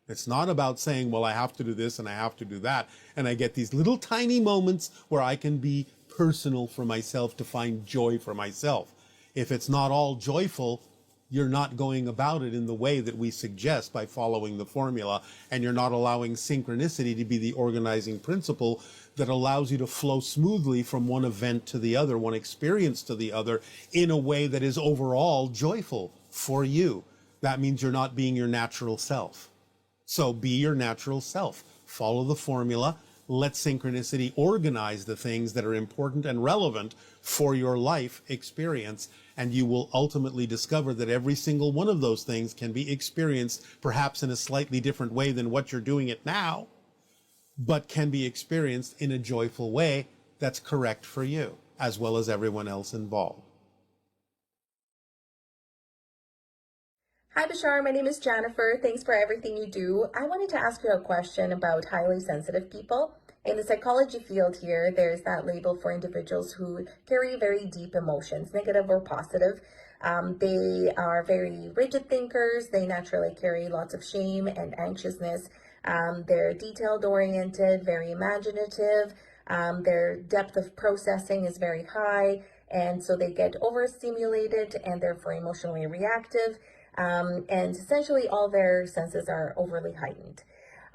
It's not about saying, well, I have to do this and I have to do that, and I get these little tiny moments where I can be personal for myself to find joy for myself. If it's not all joyful, you're not going about it in the way that we suggest by following the formula, and you're not allowing synchronicity to be the organizing principle that allows you to flow smoothly from one event to the other, one experience to the other, in a way that is overall joyful for you. That means you're not being your natural self. So be your natural self. Follow the formula. Let synchronicity organize the things that are important and relevant for your life experience, and you will ultimately discover that every single one of those things can be experienced perhaps in a slightly different way than what you're doing it now, but can be experienced in a joyful way that's correct for you, as well as everyone else involved. Hi, Bashar. My name is Jennifer. Thanks for everything you do. I wanted to ask you a question about highly sensitive people. In the psychology field here, there's that label for individuals who carry very deep emotions, negative or positive. They are very rigid thinkers. They naturally carry lots of shame and anxiousness. They're detailed oriented, very imaginative. Their depth of processing is very high. And so they get overstimulated and therefore emotionally reactive. And essentially all their senses are overly heightened.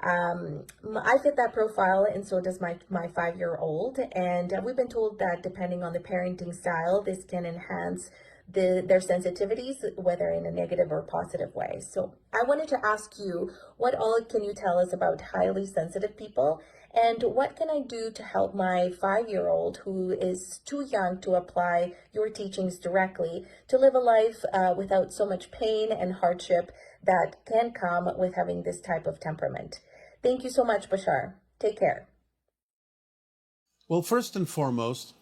I fit that profile, and so does my 5-year-old. And we've been told that depending on the parenting style, this can enhance their sensitivities, whether in a negative or positive way. So I wanted to ask you, what all can you tell us about highly sensitive people? And what can I do to help my 5-year-old who is too young to apply your teachings directly to live a life without so much pain and hardship that can come with having this type of temperament? Thank you so much, Bashar. Take care. Well, first and foremost,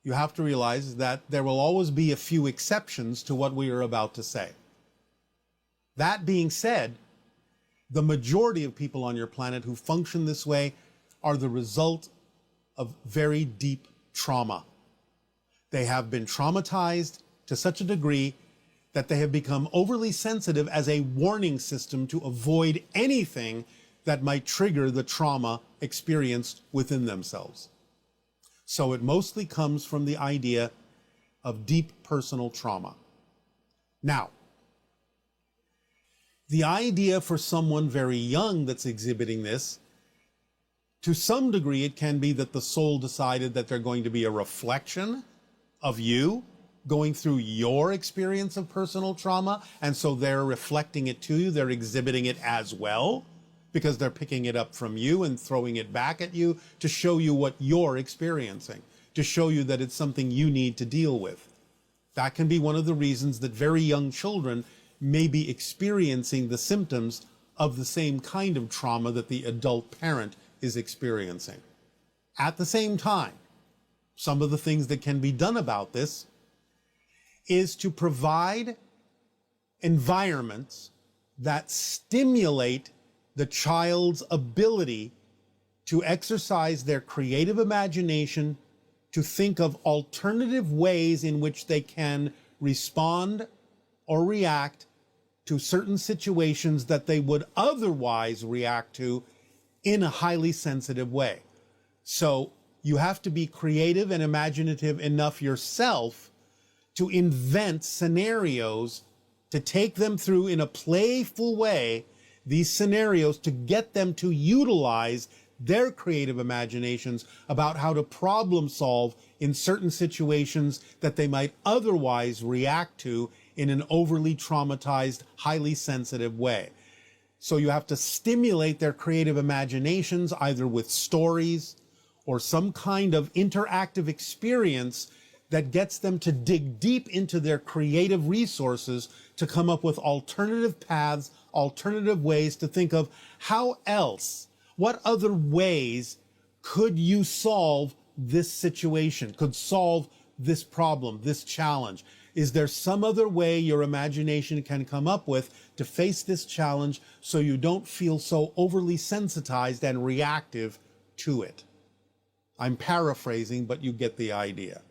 you have to realize that there will always be a few exceptions to what we are about to say. That being said, the majority of people on your planet who function this way are the result of very deep trauma. They have been traumatized to such a degree that they have become overly sensitive as a warning system to avoid anything that might trigger the trauma experienced within themselves. So it mostly comes from the idea of deep personal trauma. Now, the idea for someone very young that's exhibiting this, to some degree, it can be that the soul decided that they're going to be a reflection of you going through your experience of personal trauma, and so they're reflecting it to you, they're exhibiting it as well, because they're picking it up from you and throwing it back at you to show you what you're experiencing, to show you that it's something you need to deal with. That can be one of the reasons that very young children may be experiencing the symptoms of the same kind of trauma that the adult parent is experiencing. At the same time, some of the things that can be done about this is to provide environments that stimulate the child's ability to exercise their creative imagination, to think of alternative ways in which they can respond or react to certain situations that they would otherwise react to in a highly sensitive way. So you have to be creative and imaginative enough yourself to invent scenarios, to take them through in a playful way, these scenarios, to get them to utilize their creative imaginations about how to problem solve in certain situations that they might otherwise react to in an overly traumatized, highly sensitive way. So you have to stimulate their creative imaginations either with stories or some kind of interactive experience that gets them to dig deep into their creative resources to come up with alternative paths, alternative ways to think of how else, what other ways could you solve this situation, could solve this problem, this challenge? Is there some other way your imagination can come up with to face this challenge so you don't feel so overly sensitized and reactive to it? I'm paraphrasing, but you get the idea.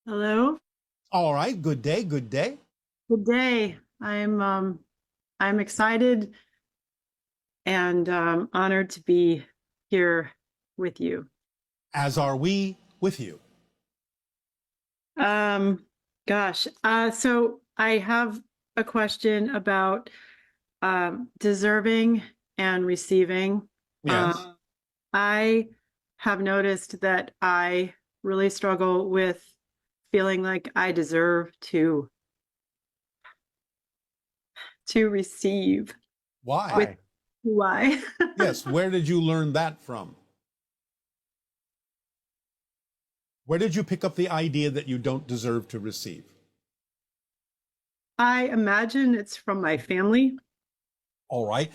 Hello. All right, good day, good day. Good day. I'm excited and honored to be here with you. As are we with you. So I have a question about deserving and receiving. Yes. I have noticed that I really struggle with feeling like I deserve to receive. Why? Why? Yes, where did you learn that from? Where did you pick up the idea that you don't deserve to receive? I imagine it's from my family. All right.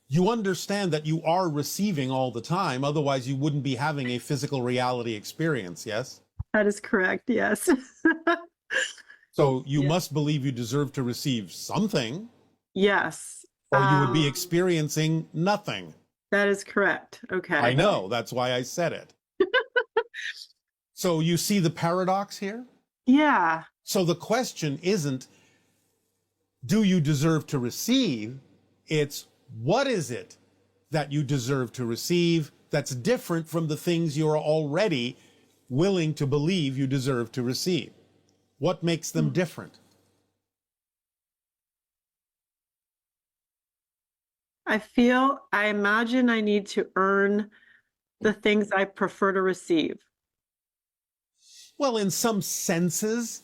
You understand that you are receiving all the time, otherwise you wouldn't be having a physical reality experience, yes? That is correct, yes. So you Yeah. must believe you deserve to receive something, Yes. or you would be experiencing nothing. That is correct. Okay. I know, that's why I said it. So you see the paradox here? Yeah. So the question isn't, do you deserve to receive? It's, what is it that you deserve to receive that's different from the things you're already willing to believe you deserve to receive? What makes them different? I imagine I need to earn the things I prefer to receive. Well, in some senses,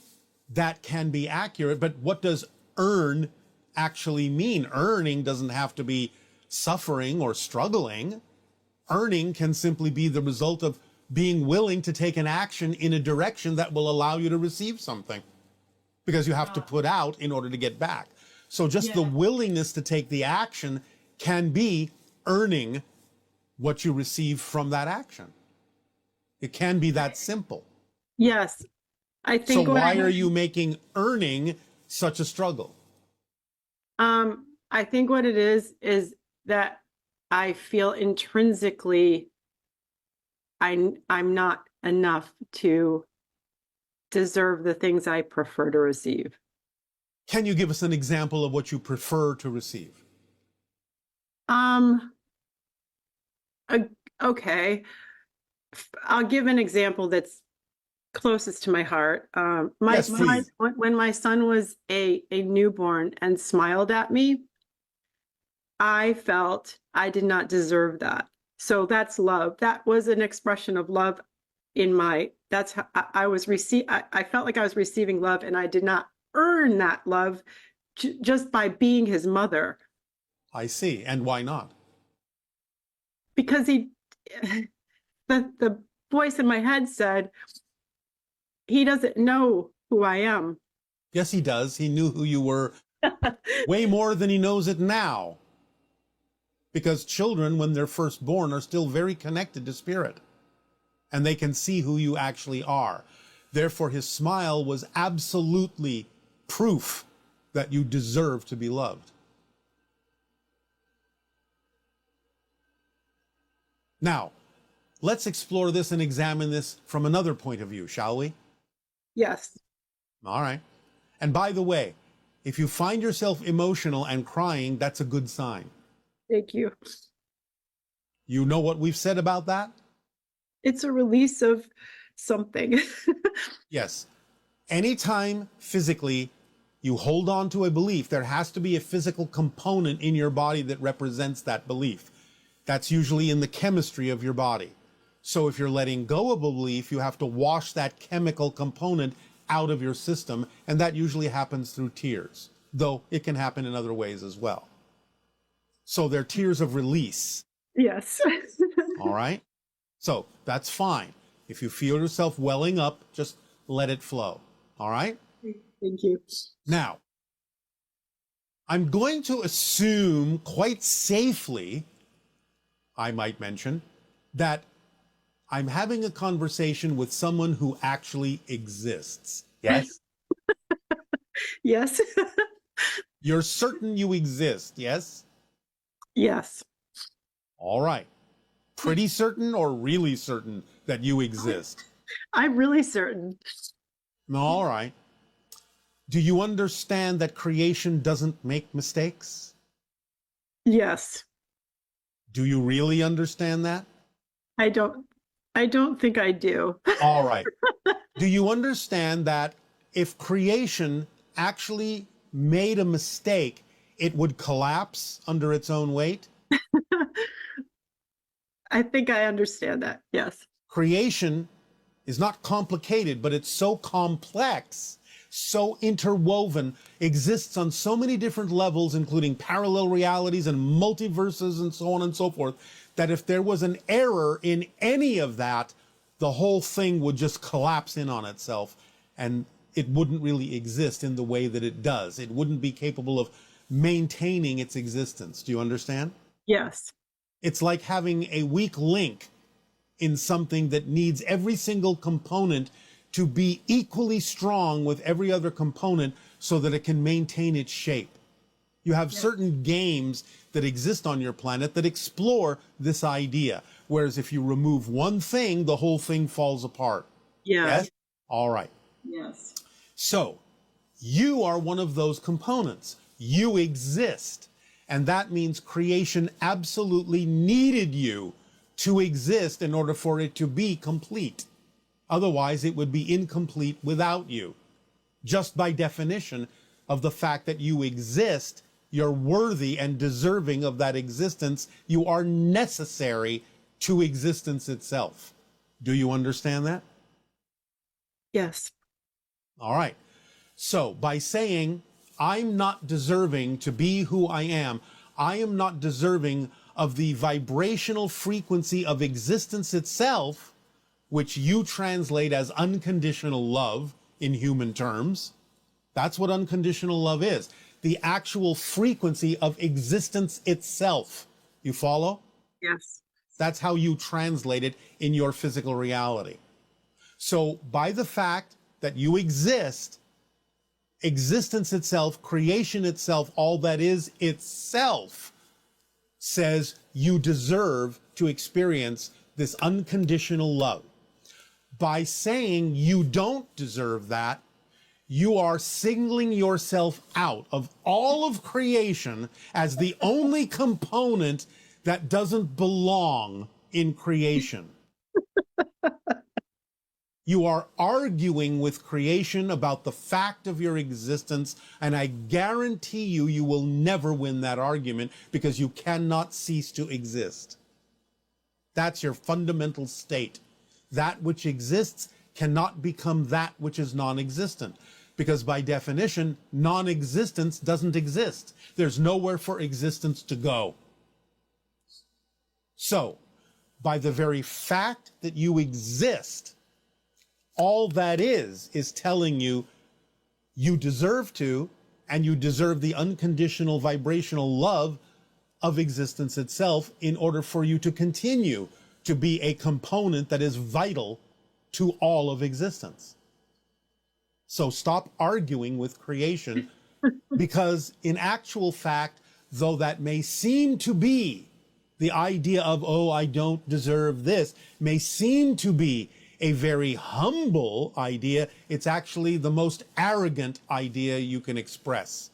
that can be accurate, but what does earn actually mean? Earning doesn't have to be suffering or struggling. Earning can simply be the result of being willing to take an action in a direction that will allow you to receive something, because you have to put out in order to get back. So just the willingness to take the action can be earning what you receive from that action. It can be that simple. Yes. I So think why are you making earning such a struggle? I think what it is that I feel intrinsically I'm not enough to deserve the things I prefer to receive. Can you give us an example of what you prefer to receive? Okay. I'll give an example that's closest to my heart. Yes, please. When my son was a newborn and smiled at me, I felt I did not deserve that. So that's love. That was an expression of love that's how I felt like I was receiving love, and I did not earn that love just by being his mother. I see. And why not? Because the voice in my head said, he doesn't know who I am. Yes, he does. He knew who you were way more than he knows it now. Because children, when they're first born, are still very connected to spirit, and they can see who you actually are. Therefore, his smile was absolutely proof that you deserve to be loved. Now, let's explore this and examine this from another point of view, shall we? Yes. All right. And by the way, if you find yourself emotional and crying, that's a good sign. Thank you. You know what we've said about that? It's a release of something. Yes. Anytime physically you hold on to a belief, there has to be a physical component in your body that represents that belief. That's usually in the chemistry of your body. So if you're letting go of a belief, you have to wash that chemical component out of your system, and that usually happens through tears, though it can happen in other ways as well. So they're tears of release. Yes. All right? So that's fine. If you feel yourself welling up, just let it flow. All right? Thank you. Now, I'm going to assume quite safely, I might mention, that I'm having a conversation with someone who actually exists. Yes? Yes. You're certain you exist, yes? Yes. All right. Pretty certain or really certain that you exist? I'm really certain. All right. Do you understand that creation doesn't make mistakes? Yes. Do you really understand that? I don't think I do. All right. Do you understand that if creation actually made a mistake, it would collapse under its own weight? I think I understand that. Yes. Creation is not complicated, but it's so complex, so interwoven, exists on so many different levels, including parallel realities and multiverses and so on and so forth, that if there was an error in any of that, the whole thing would just collapse in on itself, and it wouldn't really exist in the way that it does. It wouldn't be capable of maintaining its existence. Do you understand? Yes. It's like having a weak link in something that needs every single component to be equally strong with every other component so that it can maintain its shape. You have certain games that exist on your planet that explore this idea. Whereas if you remove one thing, the whole thing falls apart. Yes. All right. Yes. So you are one of those components. You exist. And that means creation absolutely needed you to exist in order for it to be complete. Otherwise, it would be incomplete without you. Just by definition of the fact that you exist, you're worthy and deserving of that existence. You are necessary to existence itself. Do you understand that? Yes. All right. So by saying, I'm not deserving to be who I am not deserving of the vibrational frequency of existence itself, which you translate as unconditional love in human terms. That's what unconditional love is. The actual frequency of existence itself. You follow? Yes. That's how you translate it in your physical reality. So by the fact that you exist, existence itself, creation itself, all that is itself, says you deserve to experience this unconditional love. By saying you don't deserve that, you are singling yourself out of all of creation as the only component that doesn't belong in creation. You are arguing with creation about the fact of your existence, and I guarantee you, you will never win that argument because you cannot cease to exist. That's your fundamental state. That which exists cannot become that which is non-existent, because by definition, non-existence doesn't exist. There's nowhere for existence to go. So, by the very fact that you exist, all that is telling you you deserve to, and you deserve the unconditional vibrational love of existence itself in order for you to continue to be a component that is vital to all of existence. So stop arguing with creation, because in actual fact, though that may seem to be the idea of, oh, I don't deserve this, may seem to be a very humble idea, it's actually the most arrogant idea you can express.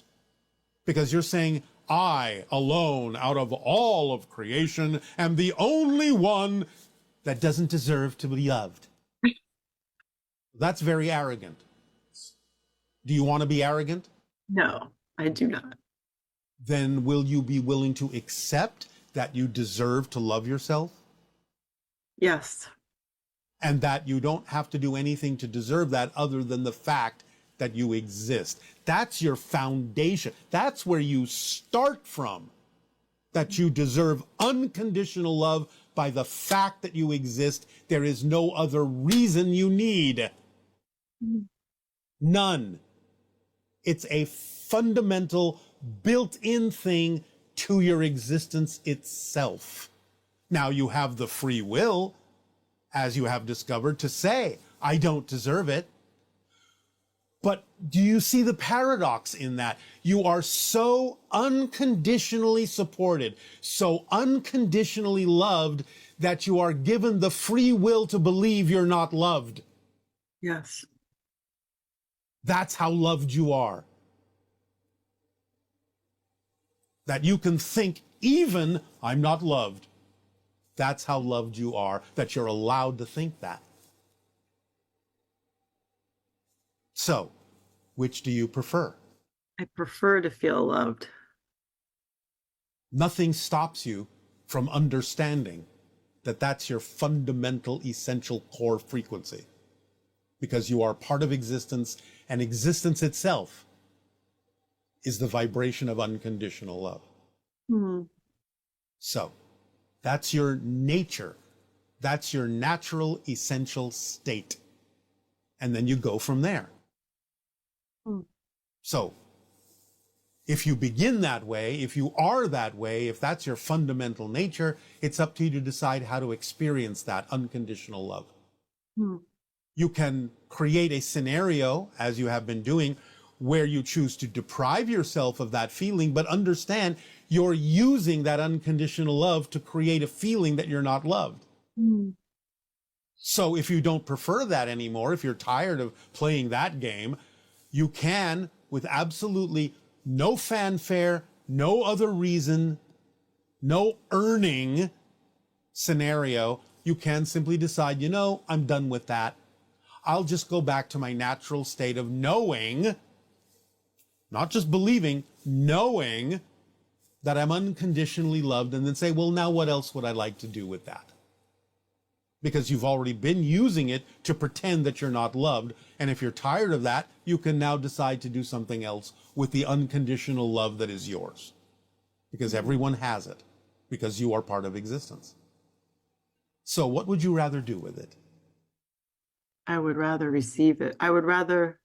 Because you're saying, I alone out of all of creation am the only one that doesn't deserve to be loved. That's very arrogant. Do you want to be arrogant? No, I do not. Then will you be willing to accept that you deserve to love yourself? Yes. And that you don't have to do anything to deserve that other than the fact that you exist. That's your foundation. That's where you start from. That you deserve unconditional love by the fact that you exist. There is no other reason you need. None. It's a fundamental, built-in thing to your existence itself. Now you have the free will, as you have discovered, to say, I don't deserve it. But do you see the paradox in that? You are so unconditionally supported, so unconditionally loved, that you are given the free will to believe you're not loved. Yes. That's how loved you are. That you can think, even, I'm not loved. That's how loved you are, that you're allowed to think that. So, which do you prefer? I prefer to feel loved. Nothing stops you from understanding that that's your fundamental, essential core frequency. Because you are part of existence, and existence itself is the vibration of unconditional love. So, that's your nature. That's your natural, essential state. And then you go from there. So, if you begin that way, if you are that way, if that's your fundamental nature, it's up to you to decide how to experience that unconditional love. You can create a scenario, as you have been doing, where you choose to deprive yourself of that feeling, but understand you're using that unconditional love to create a feeling that you're not loved. Mm. So if you don't prefer that anymore, if you're tired of playing that game, you can, with absolutely no fanfare, no other reason, no earning scenario, you can simply decide, you know, I'm done with that. I'll just go back to my natural state of knowing, not just believing, knowing that I'm unconditionally loved, and then say, well, now what else would I like to do with that? Because you've already been using it to pretend that you're not loved. And if you're tired of that, you can now decide to do something else with the unconditional love that is yours. Because everyone has it, because you are part of existence. So what would you rather do with it? I would rather receive it. I would rather.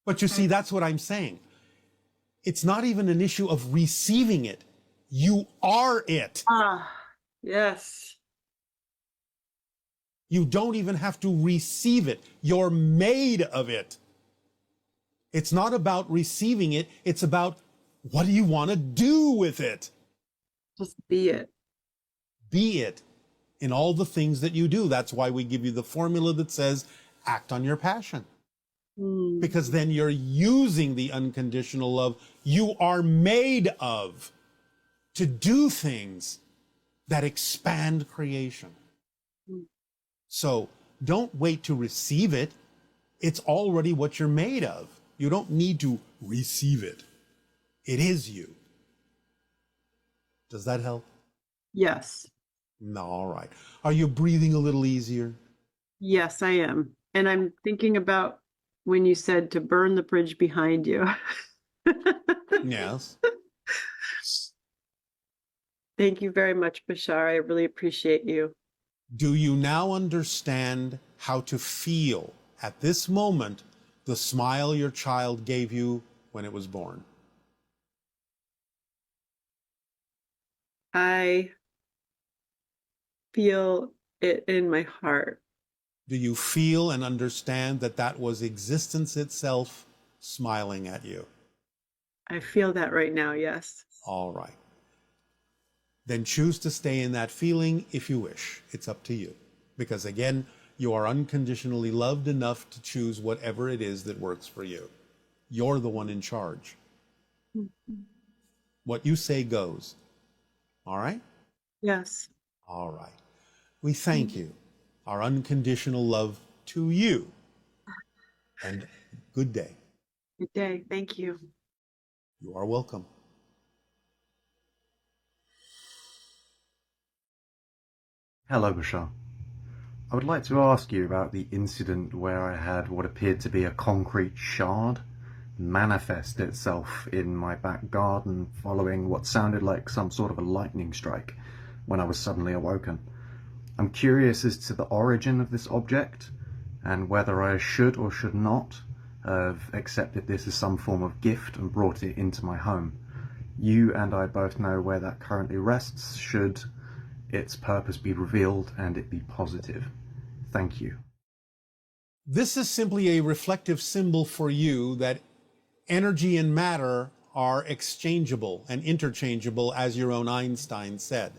But you see, that's what I'm saying. It's not even an issue of receiving it. You are it. Yes. You don't even have to receive it. You're made of it. It's not about receiving it. It's about, what do you want to do with it? Just be it. Be it in all the things that you do. That's why we give you the formula that says, act on your passion. Because then you're using the unconditional love you are made of to do things that expand creation. So don't wait to receive it. It's already what you're made of. You don't need to receive it. It is you. Does that help? Yes. No, all right. Are you breathing a little easier? Yes, I am. And I'm thinking about when you said to burn the bridge behind you. Yes. Thank you very much, Bashar. I really appreciate you. Do you now understand how to feel at this moment the smile your child gave you when it was born? I feel it in my heart. Do you feel and understand that that was existence itself smiling at you? I feel that right now, yes. All right. Then choose to stay in that feeling if you wish. It's up to you. Because again, you are unconditionally loved enough to choose whatever it is that works for you. You're the one in charge. What you say goes. All right? Yes. All right. We thank you. Our unconditional love to you. And good day. Good day. Thank you. You are welcome. Hello, Bashar. I would like to ask you about the incident where I had what appeared to be a concrete shard manifest itself in my back garden following what sounded like some sort of a lightning strike when I was suddenly awoken. I'm curious as to the origin of this object and whether I should or should not have accepted this as some form of gift and brought it into my home. You and I both know where that currently rests should its purpose be revealed and it be positive. Thank you. This is simply a reflective symbol for you that energy and matter are exchangeable and interchangeable, as your own Einstein said.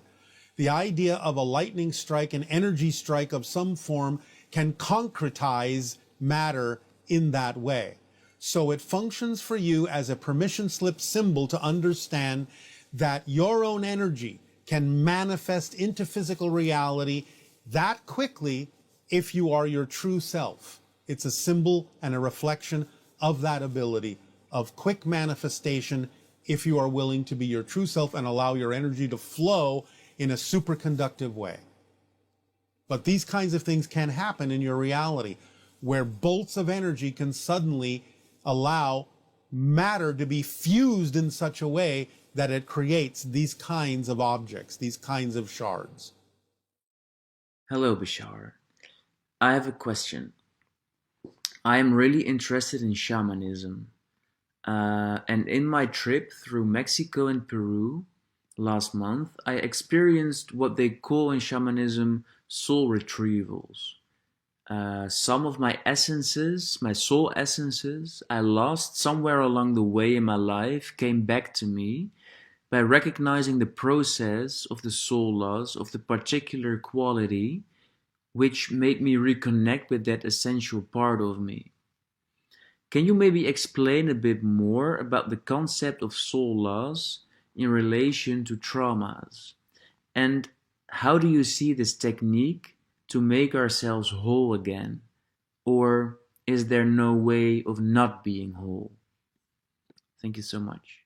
The idea of a lightning strike, an energy strike of some form, can concretize matter in that way. So it functions for you as a permission slip symbol to understand that your own energy can manifest into physical reality that quickly if you are your true self. It's a symbol and a reflection of that ability of quick manifestation if you are willing to be your true self and allow your energy to flow in a superconductive way. But these kinds of things can happen in your reality, where bolts of energy can suddenly allow matter to be fused in such a way that it creates these kinds of objects, these kinds of shards. Hello, Bashar. I have a question. I am really interested in shamanism. And in my trip through Mexico and Peru last month, I experienced what they call in shamanism soul retrievals. Some of my essences, my soul essences, I lost somewhere along the way in my life, came back to me by recognizing the process of the soul loss of the particular quality, which made me reconnect with that essential part of me. Can you maybe explain a bit more about the concept of soul loss in relation to traumas? And how do you see this technique to make ourselves whole again? Or is there no way of not being whole? Thank you so much.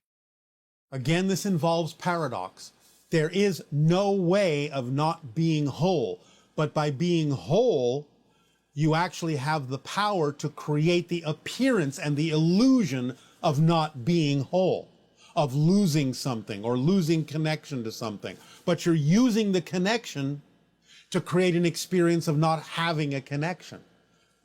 Again, this involves paradox. There is no way of not being whole, but by being whole, you actually have the power to create the appearance and the illusion of not being whole, of losing something or losing connection to something. But you're using the connection to create an experience of not having a connection.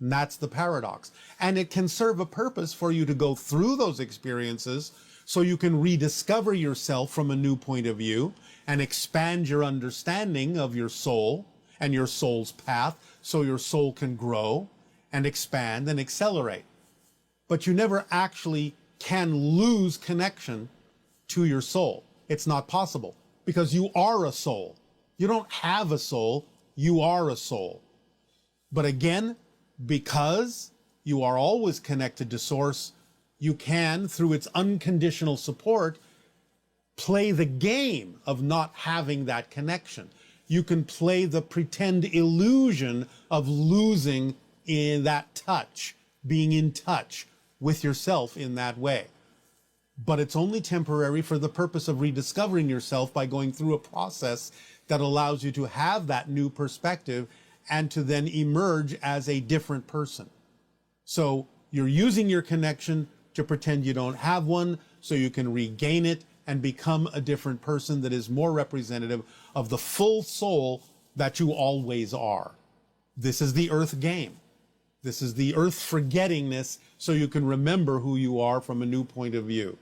And that's the paradox. And it can serve a purpose for you to go through those experiences so you can rediscover yourself from a new point of view and expand your understanding of your soul and your soul's path so your soul can grow and expand and accelerate. But you never actually can lose connection to your soul. It's not possible because you are a soul. You don't have a soul, you are a soul. But again, because you are always connected to Source, you can, through its unconditional support, play the game of not having that connection. You can play the pretend illusion of losing in that touch, being in touch with yourself in that way. But it's only temporary for the purpose of rediscovering yourself by going through a process that allows you to have that new perspective and to then emerge as a different person. So you're using your connection to pretend you don't have one so you can regain it and become a different person that is more representative of the full soul that you always are. This is the earth game. This is the earth forgettingness so you can remember who you are from a new point of view.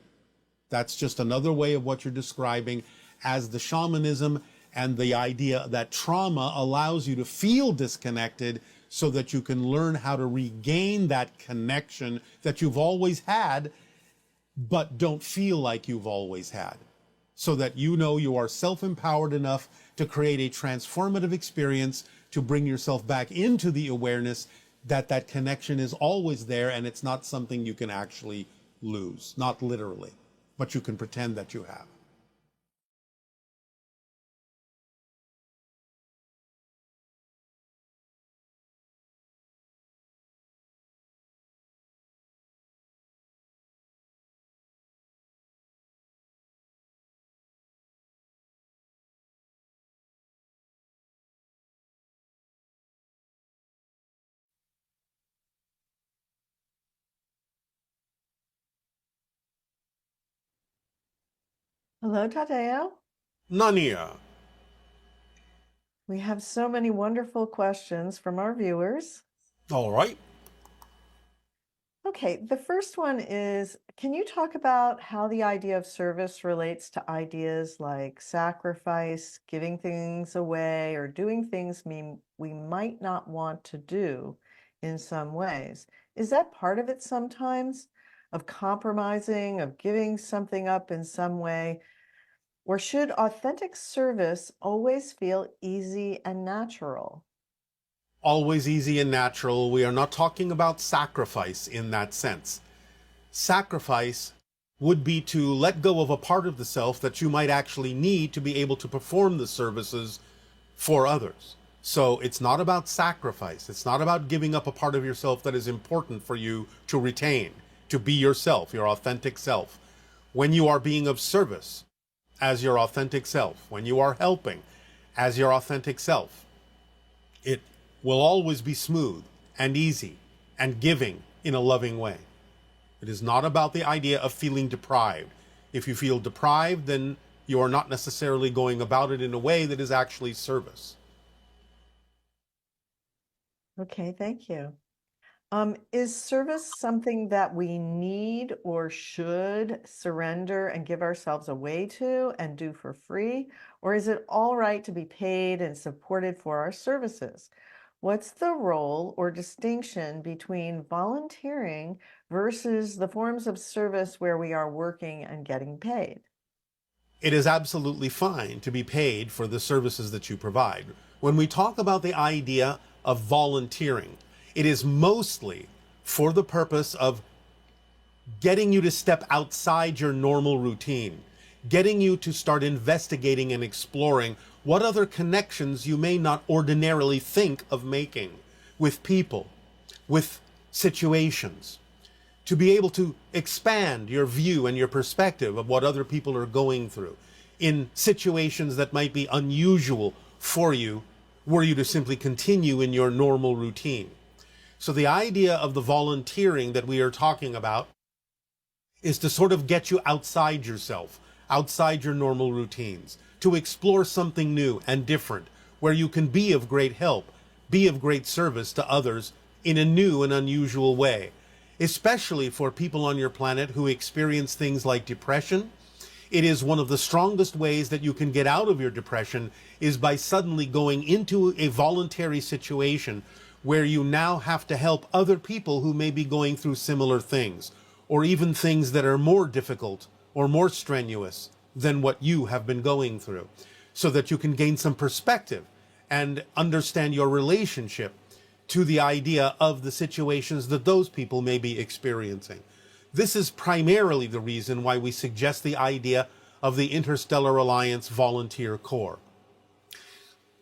That's just another way of what you're describing as the shamanism and the idea that trauma allows you to feel disconnected so that you can learn how to regain that connection that you've always had, but don't feel like you've always had. So that you know you are self-empowered enough to create a transformative experience to bring yourself back into the awareness that that connection is always there and it's not something you can actually lose, not literally, but you can pretend that you have. Hello, Tadeo. Nania. We have so many wonderful questions from our viewers. All right. Okay, the first one is, can you talk about how the idea of service relates to ideas like sacrifice, giving things away, or doing things we might not want to do in some ways? Is that part of it sometimes, of compromising, of giving something up in some way? Or should authentic service always feel easy and natural? Always easy and natural. We are not talking about sacrifice in that sense. Sacrifice would be to let go of a part of the self that you might actually need to be able to perform the services for others. So it's not about sacrifice. It's not about giving up a part of yourself that is important for you to retain, to be yourself, your authentic self. When you are being of service as your authentic self, when you are helping as your authentic self, it will always be smooth and easy and giving in a loving way. It is not about the idea of feeling deprived. If you feel deprived, then you are not necessarily going about it in a way that is actually service. Okay, thank you. Is service something that we need or should surrender and give ourselves away to and do for free? Or is it all right to be paid and supported for our services? What's the role or distinction between volunteering versus the forms of service where we are working and getting paid? It is absolutely fine to be paid for the services that you provide. When we talk about the idea of volunteering, it is mostly for the purpose of getting you to step outside your normal routine, getting you to start investigating and exploring what other connections you may not ordinarily think of making with people, with situations, to be able to expand your view and your perspective of what other people are going through in situations that might be unusual for you were you to simply continue in your normal routine. So the idea of the volunteering that we are talking about is to sort of get you outside yourself, outside your normal routines, to explore something new and different, where you can be of great help, be of great service to others in a new and unusual way, especially for people on your planet who experience things like depression. It is one of the strongest ways that you can get out of your depression is by suddenly going into a voluntary situation where you now have to help other people who may be going through similar things, or even things that are more difficult or more strenuous than what you have been going through, so that you can gain some perspective and understand your relationship to the idea of the situations that those people may be experiencing. This is primarily the reason why we suggest the idea of the Interstellar Alliance Volunteer Corps.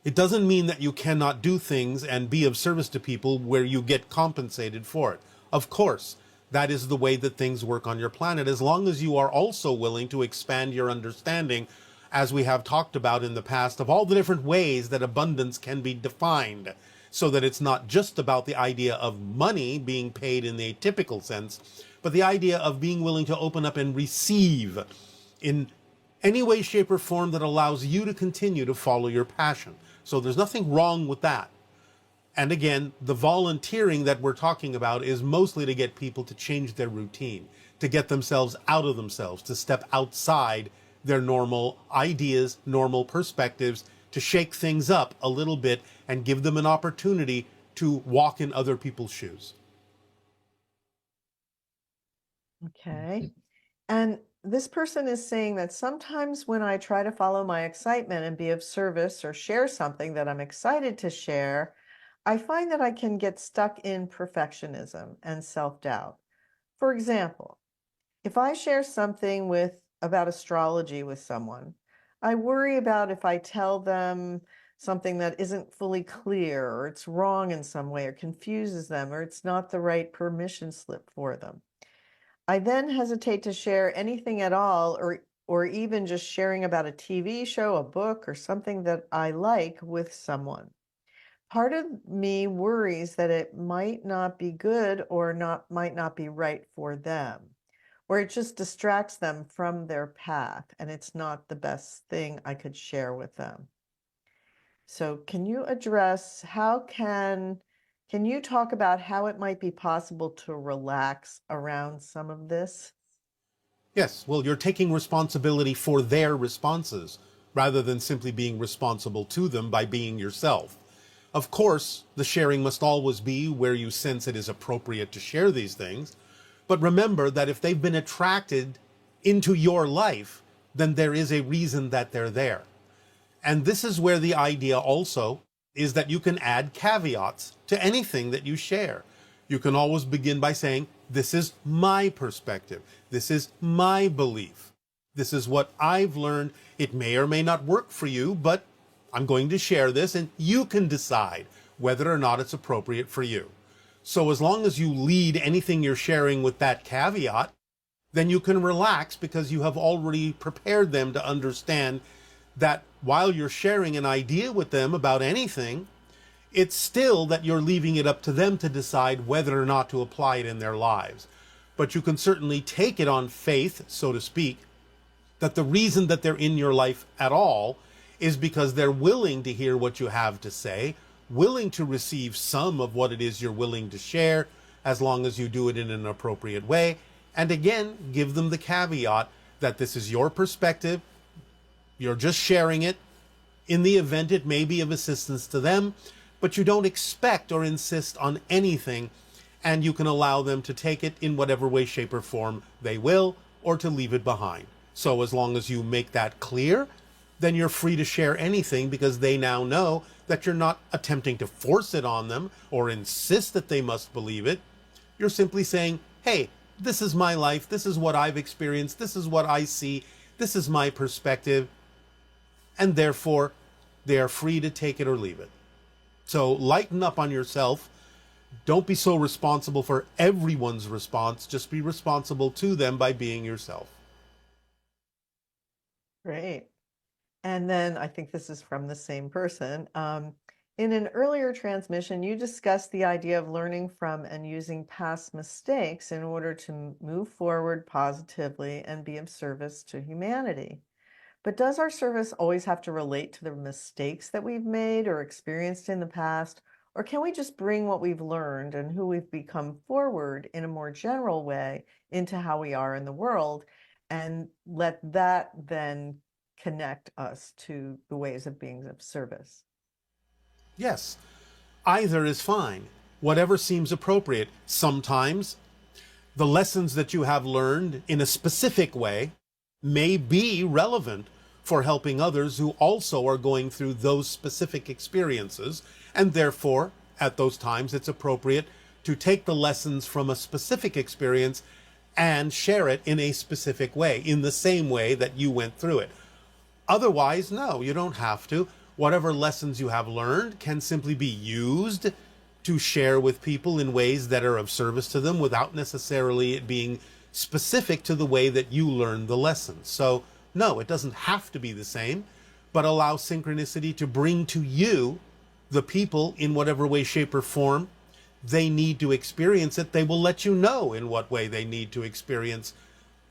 It doesn't mean that you cannot do things and be of service to people where you get compensated for it. Of course, that is the way that things work on your planet, as long as you are also willing to expand your understanding, as we have talked about in the past, of all the different ways that abundance can be defined, so that it's not just about the idea of money being paid in the typical sense, but the idea of being willing to open up and receive in any way, shape, or form that allows you to continue to follow your passion. So there's nothing wrong with that. And again, the volunteering that we're talking about is mostly to get people to change their routine, to get themselves out of themselves, to step outside their normal ideas, normal perspectives, to shake things up a little bit and give them an opportunity to walk in other people's shoes. Okay. And this person is saying that sometimes when I try to follow my excitement and be of service or share something that I'm excited to share, I find that I can get stuck in perfectionism and self-doubt. For example, if I share something about astrology with someone, I worry about if I tell them something that isn't fully clear, or it's wrong in some way, or confuses them, or it's not the right permission slip for them. I then hesitate to share anything at all, or even just sharing about a TV show, a book, or something that I like with someone. Part of me worries that it might not be good or might not be right for them, or it just distracts them from their path and it's not the best thing I could share with them. So can you address can you talk about how it might be possible to relax around some of this? Yes, well, you're taking responsibility for their responses rather than simply being responsible to them by being yourself. Of course, the sharing must always be where you sense it is appropriate to share these things. But remember that if they've been attracted into your life, then there is a reason that they're there. And this is where the idea also is that you can add caveats to anything that you share. You can always begin by saying, this is my perspective. This is my belief. This is what I've learned. It may or may not work for you, but I'm going to share this and you can decide whether or not it's appropriate for you. So as long as you lead anything you're sharing with that caveat, then you can relax because you have already prepared them to understand that while you're sharing an idea with them about anything, it's still that you're leaving it up to them to decide whether or not to apply it in their lives. But you can certainly take it on faith, so to speak, that the reason that they're in your life at all is because they're willing to hear what you have to say, willing to receive some of what it is you're willing to share, as long as you do it in an appropriate way. And again, give them the caveat that this is your perspective. You're just sharing it in the event it may be of assistance to them. but you don't expect or insist on anything, and you can allow them to take it in whatever way, shape, or form they will, or to leave it behind. So as long as you make that clear, then you're free to share anything, because they now know that you're not attempting to force it on them or insist that they must believe it. You're simply saying, hey, this is my life, this is what I've experienced, this is what I see, this is my perspective, and therefore they are free to take it or leave it. So lighten up on yourself. Don't be so responsible for everyone's response. Just be responsible to them by being yourself. Great. And then I think this is from the same person. In an earlier transmission, you discussed the idea of learning from and using past mistakes in order to move forward positively and be of service to humanity. But does our service always have to relate to the mistakes that we've made or experienced in the past? Or can we just bring what we've learned and who we've become forward in a more general way into how we are in the world, and let that then connect us to the ways of being of service? Yes, either is fine. Whatever seems appropriate. Sometimes the lessons that you have learned in a specific way may be relevant for helping others who also are going through those specific experiences, and therefore at those times it's appropriate to take the lessons from a specific experience and share it in a specific way, in the same way that you went through it. Otherwise, no, you don't have to. Whatever lessons you have learned can simply be used to share with people in ways that are of service to them, without necessarily it being specific to the way that you learned the lessons. So no, it doesn't have to be the same, but allow synchronicity to bring to you the people in whatever way, shape, or form they need to experience it. They will let you know in what way they need to experience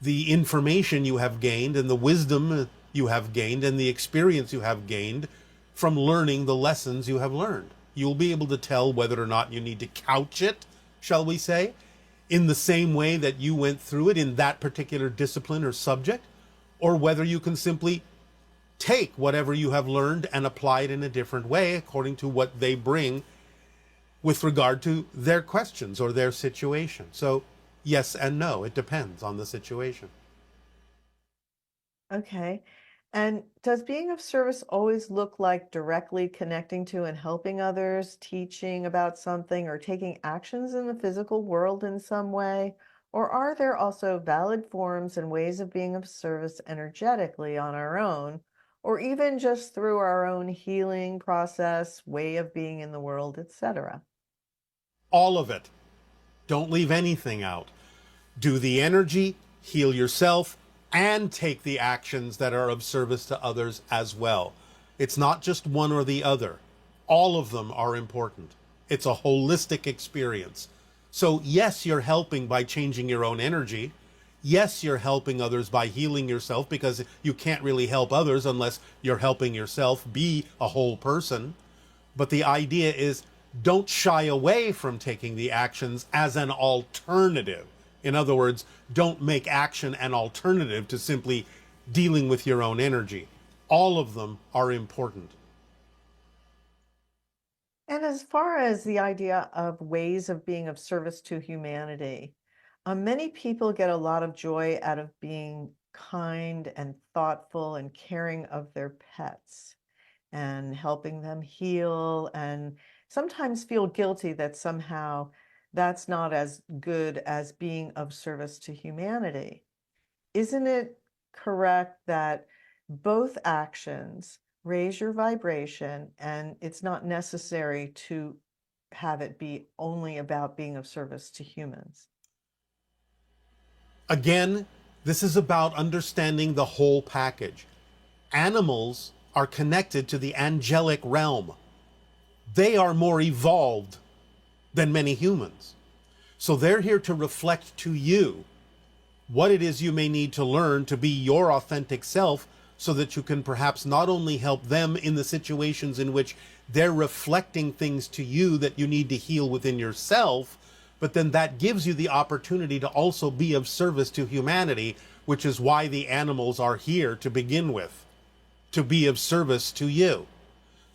the information you have gained, and the wisdom you have gained, and the experience you have gained from learning the lessons you have learned. You'll be able to tell whether or not you need to couch it, shall we say, in the same way that you went through it in that particular discipline or subject, or whether you can simply take whatever you have learned and apply it in a different way according to what they bring with regard to their questions or their situation. So yes and no, it depends on the situation. Okay. And does being of service always look like directly connecting to and helping others, teaching about something, or taking actions in the physical world in some way? Or are there also valid forms and ways of being of service energetically on our own, or even just through our own healing process, way of being in the world, etc.? All of it. Don't leave anything out. Do the energy, heal yourself, and take the actions that are of service to others as well. It's not just one or the other. All of them are important. It's a holistic experience. So yes, you're helping by changing your own energy. Yes, you're helping others by healing yourself, because you can't really help others unless you're helping yourself be a whole person. But the idea is, don't shy away from taking the actions as an alternative. In other words, don't make action an alternative to simply dealing with your own energy. All of them are important. And as far as the idea of ways of being of service to humanity, many people get a lot of joy out of being kind and thoughtful and caring of their pets and helping them heal, and sometimes feel guilty that somehow that's not as good as being of service to humanity. Isn't it correct that both actions raise your vibration, and it's not necessary to have it be only about being of service to humans? Again, this is about understanding the whole package. Animals are connected to the angelic realm. They are more evolved than many humans. So they're here to reflect to you what it is you may need to learn to be your authentic self, so that you can perhaps not only help them in the situations in which they're reflecting things to you that you need to heal within yourself, but then that gives you the opportunity to also be of service to humanity, which is why the animals are here to begin with, to be of service to you.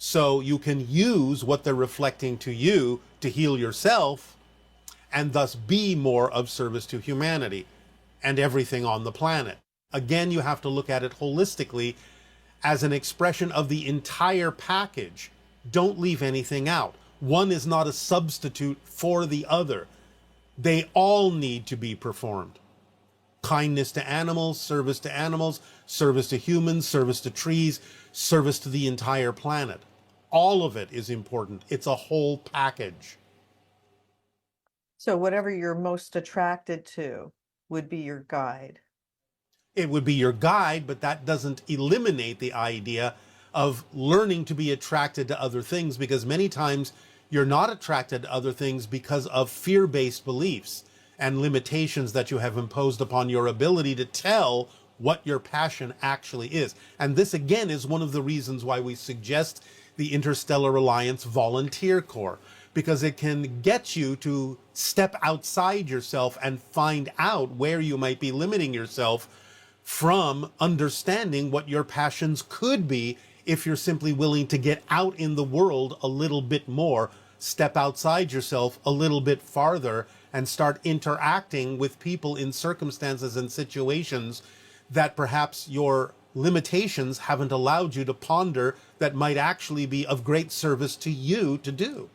So you can use what they're reflecting to you to heal yourself and thus be more of service to humanity and everything on the planet. Again, you have to look at it holistically as an expression of the entire package. Don't leave anything out. One is not a substitute for the other. They all need to be performed. Kindness to animals, service to humans, service to trees, service to the entire planet. All of it is important. It's a whole package. So whatever you're most attracted to would be your guide. It would be your guide, but that doesn't eliminate the idea of learning to be attracted to other things, because many times you're not attracted to other things because of fear-based beliefs and limitations that you have imposed upon your ability to tell what your passion actually is. And this, again, is one of the reasons why we suggest the Interstellar Alliance Volunteer Corps, because it can get you to step outside yourself and find out where you might be limiting yourself from understanding what your passions could be if you're simply willing to get out in the world a little bit more, step outside yourself a little bit farther, and start interacting with people in circumstances and situations that perhaps your limitations haven't allowed you to ponder, that might actually be of great service to you to do.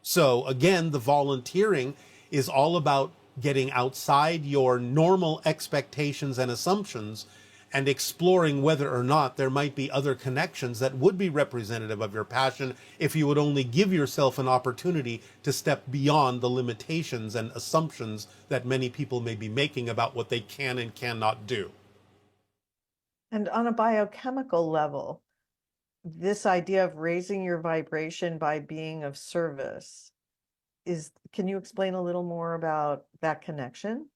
So again, the volunteering is all about getting outside your normal expectations and assumptions and exploring whether or not there might be other connections that would be representative of your passion if you would only give yourself an opportunity to step beyond the limitations and assumptions that many people may be making about what they can and cannot do. And on a biochemical level, this idea of raising your vibration by being of service can you explain a little more about that connection?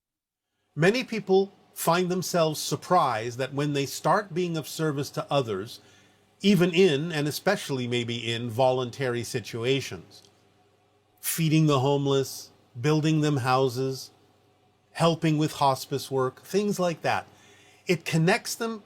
Many people find themselves surprised that when they start being of service to others, even in, and especially maybe in, voluntary situations, feeding the homeless, building them houses, helping with hospice work, things like that, it connects them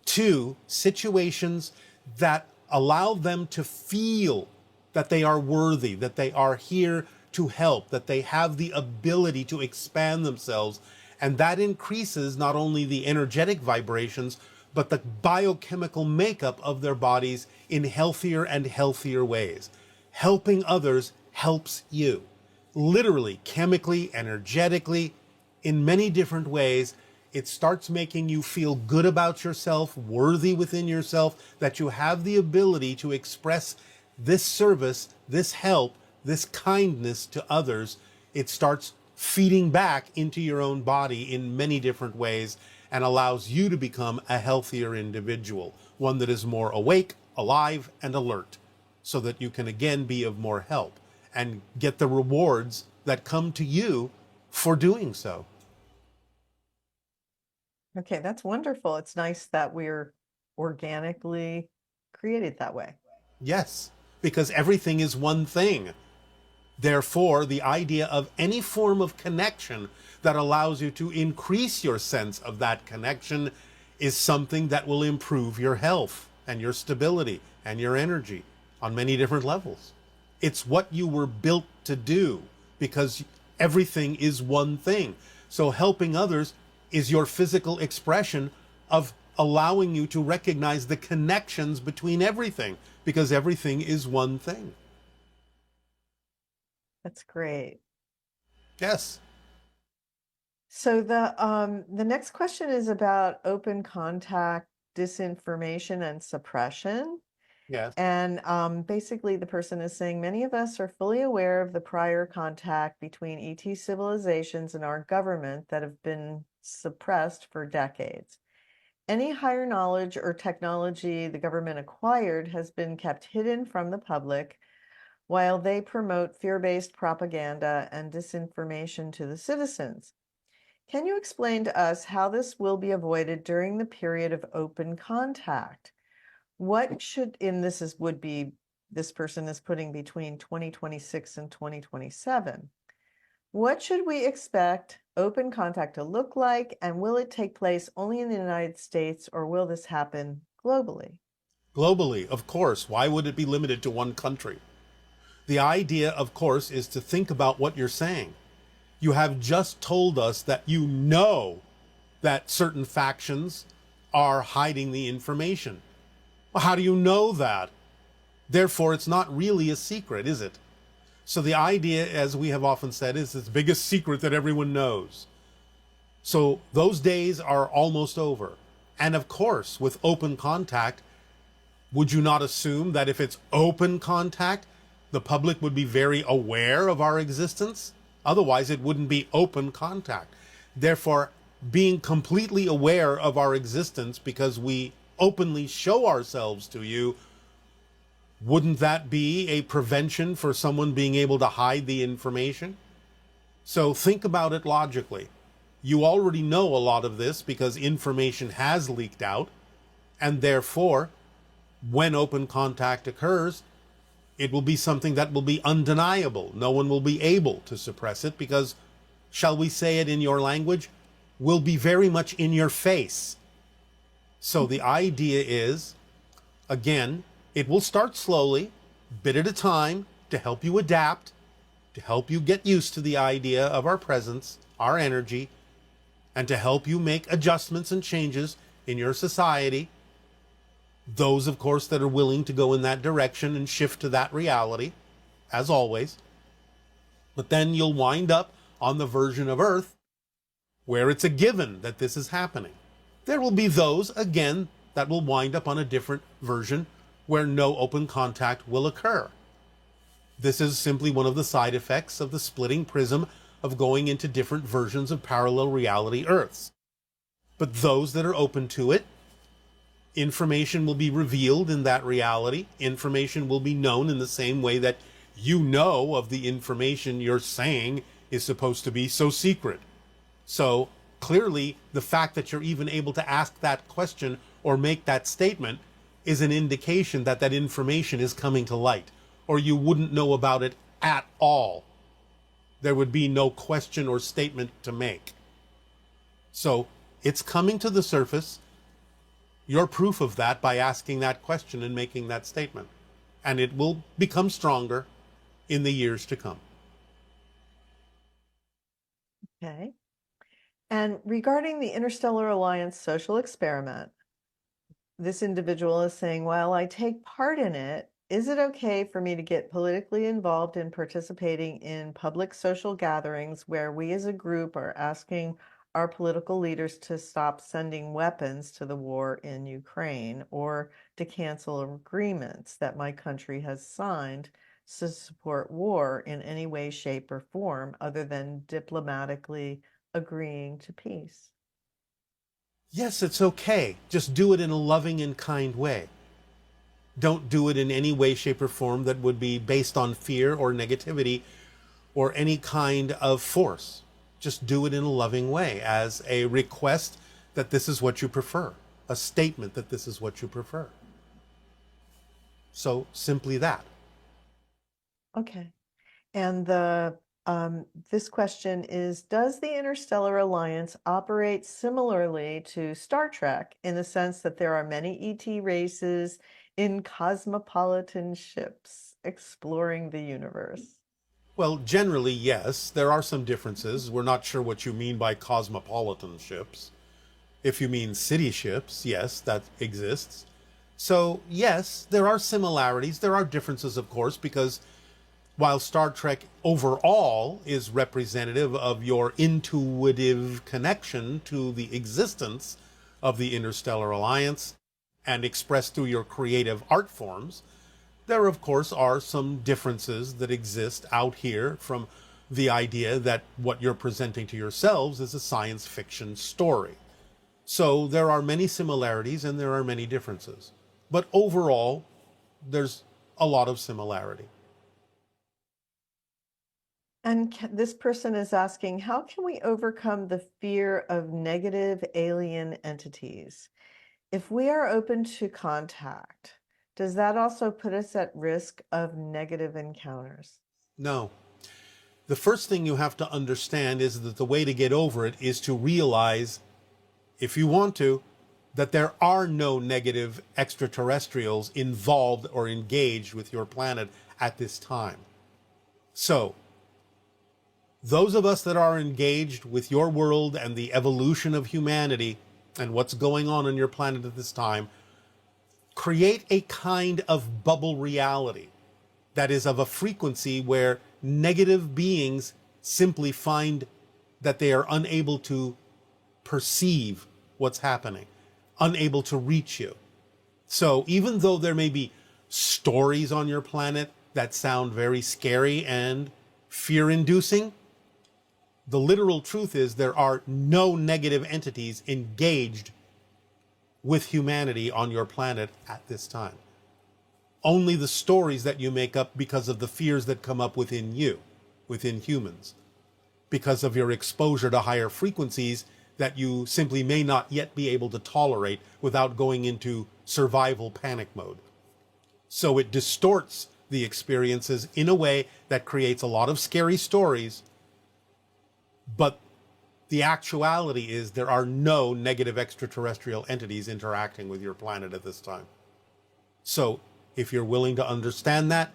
to situations that allow them to feel that they are worthy, that they are here to help, that they have the ability to expand themselves. And that increases not only the energetic vibrations, but the biochemical makeup of their bodies in healthier and healthier ways. Helping others helps you, literally, chemically, energetically, in many different ways. It starts making you feel good about yourself, worthy within yourself, that you have the ability to express this service, this help, this kindness to others. It starts feeding back into your own body in many different ways and allows you to become a healthier individual, one that is more awake, alive, and alert, so that you can again be of more help and get the rewards that come to you for doing so. Okay, that's wonderful. It's nice that we're organically created that way. Yes, because everything is one thing. Therefore, the idea of any form of connection that allows you to increase your sense of that connection is something that will improve your health and your stability and your energy on many different levels. It's what you were built to do, because everything is one thing. So helping others is your physical expression of allowing you to recognize the connections between everything, because everything is one thing. That's great. Yes. So the next question is about open contact, disinformation, and suppression. Yes. And basically, the person is saying many of us are fully aware of the prior contact between ET civilizations and our government that have been suppressed for decades. Any higher knowledge or technology the government acquired has been kept hidden from the public, while they promote fear-based propaganda and disinformation to the citizens. Can you explain to us how this will be avoided during the period of open contact? What should, this person is putting between 2026 and 2027. What should we expect open contact to look like, and will it take place only in the United States, or will this happen globally? Globally, of course. Why would it be limited to one country? The idea, of course, is to think about what you're saying. You have just told us that you know that certain factions are hiding the information. Well, how do you know that? Therefore, it's not really a secret, is it? So the idea, as we have often said, is this biggest secret that everyone knows. So those days are almost over. And of course, with open contact, would you not assume that if it's open contact, the public would be very aware of our existence? Otherwise, it wouldn't be open contact. Therefore, being completely aware of our existence because we openly show ourselves to you, wouldn't that be a prevention for someone being able to hide the information? So think about it logically. You already know a lot of this because information has leaked out, and therefore, when open contact occurs, it will be something that will be undeniable. No one will be able to suppress it because, shall we say it in your language, will be very much in your face. So the idea is, again, it will start slowly, bit at a time, to help you adapt, to help you get used to the idea of our presence, our energy, and to help you make adjustments and changes in your society. Those, of course, that are willing to go in that direction and shift to that reality, as always. But then you'll wind up on the version of Earth where it's a given that this is happening. There will be those, again, that will wind up on a different version where no open contact will occur. This is simply one of the side effects of the splitting prism of going into different versions of parallel reality Earths. But those that are open to it, information will be revealed in that reality. Information will be known in the same way that you know of the information you're saying is supposed to be so secret. So clearly, the fact that you're even able to ask that question or make that statement is an indication that that information is coming to light, or you wouldn't know about it at all. There would be no question or statement to make. So it's coming to the surface. You're proof of that by asking that question and making that statement. And it will become stronger in the years to come. Okay. And regarding the Interstellar Alliance social experiment, this individual is saying, while I take part in it, is it okay for me to get politically involved in participating in public social gatherings where we as a group are asking our political leaders to stop sending weapons to the war in Ukraine or to cancel agreements that my country has signed to support war in any way, shape, or form other than diplomatically agreeing to peace? Yes, it's okay. Just do it in a loving and kind way. Don't do it in any way, shape, or form that would be based on fear or negativity or any kind of force. Just do it in a loving way as a request that this is what you prefer, a statement that this is what you prefer. So simply that. Okay. And this question is, does the Interstellar Alliance operate similarly to Star Trek in the sense that there are many ET races in cosmopolitan ships exploring the universe? Well, generally, yes. There are some differences. We're not sure what you mean by cosmopolitan ships. If you mean city ships, yes, that exists. So, yes, there are similarities. There are differences, of course, because while Star Trek overall is representative of your intuitive connection to the existence of the Interstellar Alliance and expressed through your creative art forms, there, of course, are some differences that exist out here from the idea that what you're presenting to yourselves is a science fiction story. So there are many similarities and there are many differences. But overall, there's a lot of similarity. And this person is asking, how can we overcome the fear of negative alien entities? If we are open to contact, does that also put us at risk of negative encounters? No. The first thing you have to understand is that the way to get over it is to realize, if you want to, that there are no negative extraterrestrials involved or engaged with your planet at this time. So, those of us that are engaged with your world and the evolution of humanity and what's going on your planet at this time, create a kind of bubble reality that is of a frequency where negative beings simply find that they are unable to perceive what's happening, unable to reach you. So even though there may be stories on your planet that sound very scary and fear-inducing, the literal truth is there are no negative entities engaged with humanity on your planet at this time. Only the stories that you make up because of the fears that come up within you, within humans, because of your exposure to higher frequencies that you simply may not yet be able to tolerate without going into survival panic mode. So it distorts the experiences in a way that creates a lot of scary stories, but the actuality is there are no negative extraterrestrial entities interacting with your planet at this time. So if you're willing to understand that,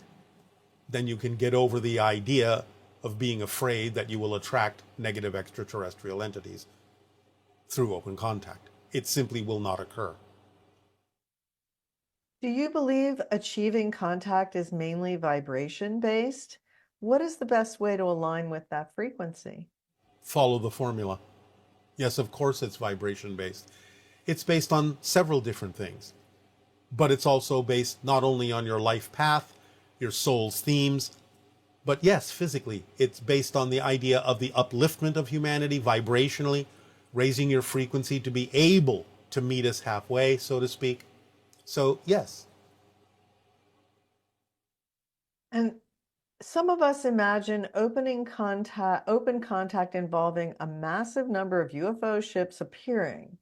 then you can get over the idea of being afraid that you will attract negative extraterrestrial entities through open contact. It simply will not occur. Do you believe achieving contact is mainly vibration based? What is the best way to align with that frequency? Follow the formula. Yes, of course it's vibration based. It's based on several different things, but it's also based not only on your life path, your soul's themes, but yes, physically, it's based on the idea of the upliftment of humanity vibrationally, raising your frequency to be able to meet us halfway, so to speak. So, yes. And some of us imagine open contact involving a massive number of UFO ships appearing.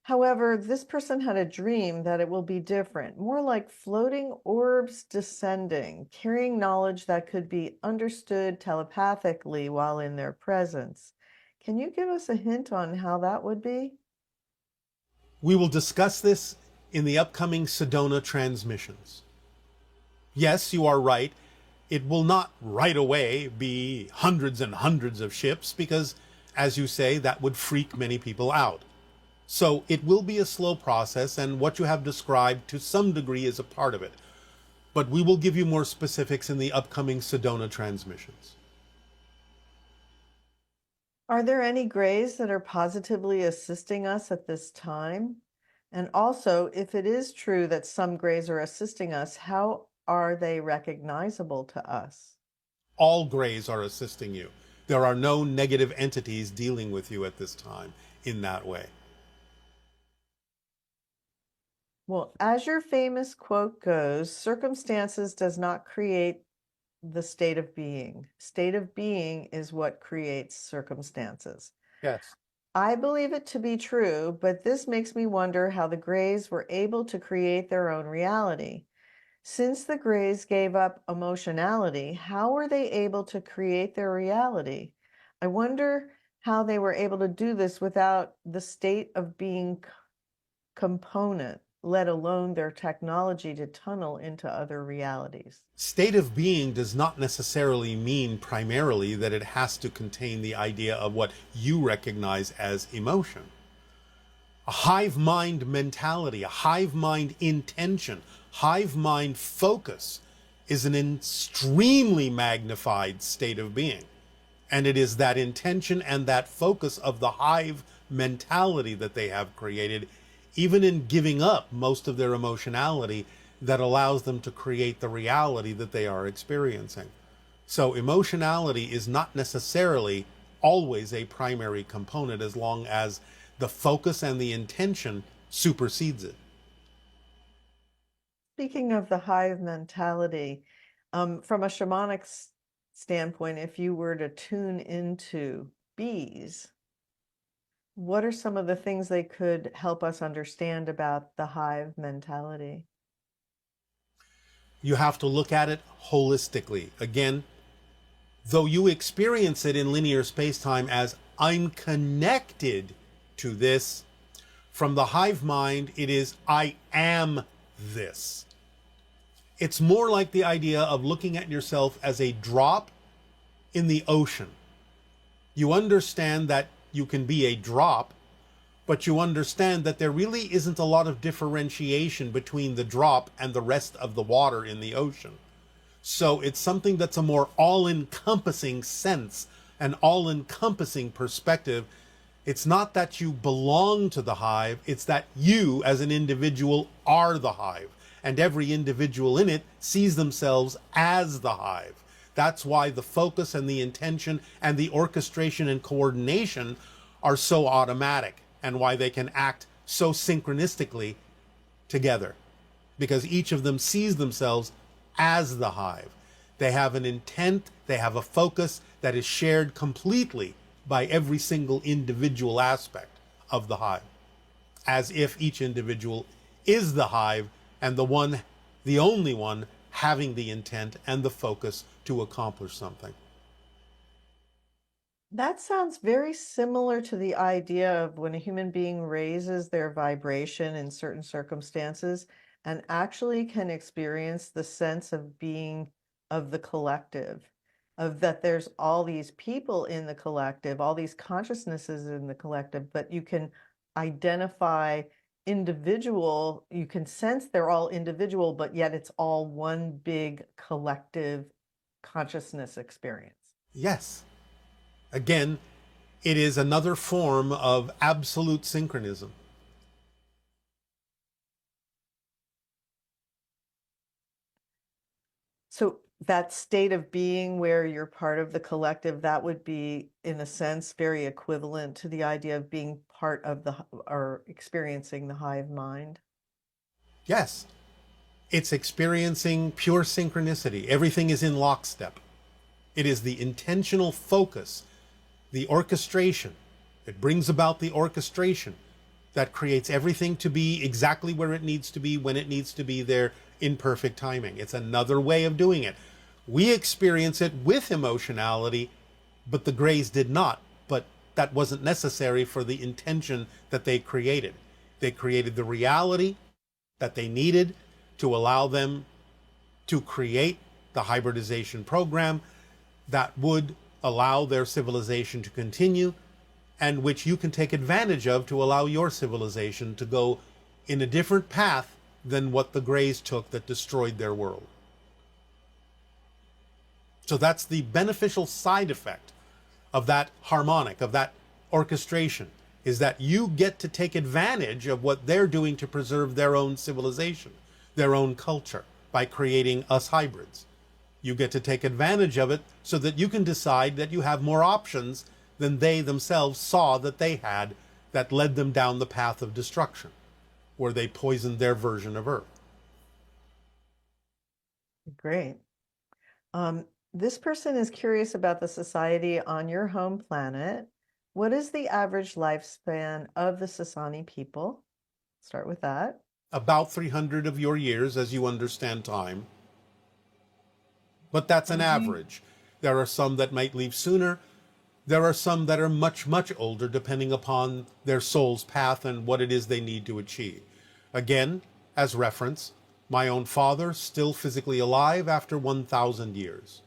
However, this person had a dream that it will be different, more like floating orbs descending, carrying knowledge that could be understood telepathically while in their presence. Can you give us a hint on how that would be? We will discuss this in the upcoming Sedona transmissions. Yes, you are right. It will not right away be hundreds and hundreds of ships because, as you say, that would freak many people out. So it will be a slow process, and what you have described to some degree is a part of it. But we will give you more specifics in the upcoming Sedona transmissions. Are there any grays that are positively assisting us at this time? And also, if it is true that some grays are assisting us, how are they recognizable to us? All grays are assisting you. There are no negative entities dealing with you at this time in that way. Well, as your famous quote goes, circumstances does not create the state of being. State of being is what creates circumstances. Yes. I believe it to be true, but this makes me wonder how the Greys were able to create their own reality. Since the Greys gave up emotionality, how were they able to create their reality? I wonder how they were able to do this without the state of being component, let alone their technology to tunnel into other realities. State of being does not necessarily mean primarily that it has to contain the idea of what you recognize as emotion. A hive mind mentality, a hive mind intention, hive mind focus is an extremely magnified state of being. And it is that intention and that focus of the hive mentality that they have created, even in giving up most of their emotionality, that allows them to create the reality that they are experiencing. So emotionality is not necessarily always a primary component as long as the focus and the intention supersedes it. Speaking of the hive mentality, from a shamanic standpoint, if you were to tune into bees, what are some of the things they could help us understand about the hive mentality? You have to look at it holistically. Again, though you experience it in linear space-time as I'm connected to this, From the hive mind, it is, I am this. It's more like the idea of looking at yourself as a drop in the ocean. You understand that you can be a drop, but you understand that there really isn't a lot of differentiation between the drop and the rest of the water in the ocean. So it's something that's a more all-encompassing sense, an all-encompassing perspective. It's not that you belong to the hive, it's that you as an individual are the hive, and every individual in it sees themselves as the hive. That's why the focus and the intention and the orchestration and coordination are so automatic, and why they can act so synchronistically together, because each of them sees themselves as the hive. They have an intent, they have a focus that is shared completely by every single individual aspect of the hive, as if each individual is the hive and the only one having the intent and the focus to accomplish something. That sounds very similar to the idea of when a human being raises their vibration in certain circumstances and actually can experience the sense of being of the collective, of that there's all these people in the collective, all these consciousnesses in the collective, but you can identify individual, you can sense they're all individual, but yet it's all one big collective consciousness experience. Yes. Again, it is another form of absolute synchronism. So that state of being where you're part of the collective, that would be, in a sense, very equivalent to the idea of being part of or experiencing the hive mind. Yes. It's experiencing pure synchronicity. Everything is in lockstep. It is the intentional focus, the orchestration. It brings about the orchestration that creates everything to be exactly where it needs to be, when it needs to be there, in perfect timing. It's another way of doing it. We experience it with emotionality, but the Greys did not. But that wasn't necessary for the intention that they created. They created the reality that they needed to allow them to create the hybridization program that would allow their civilization to continue, and which you can take advantage of to allow your civilization to go in a different path than what the Greys took that destroyed their world. So that's the beneficial side effect of that harmonic, of that orchestration, is that you get to take advantage of what they're doing to preserve their own civilization, their own culture, by creating us hybrids. You get to take advantage of it so that you can decide that you have more options than they themselves saw that they had, that led them down the path of destruction, where they poisoned their version of Earth. Great. This person is curious about the society on your home planet. What is the average lifespan of the Sasani people? Start with that. About 300 of your years, as you understand time. But that's an average. There are some that might leave sooner. There are some that are much, much older, depending upon their soul's path and what it is they need to achieve. Again, as reference, my own father still physically alive after 1,000 years.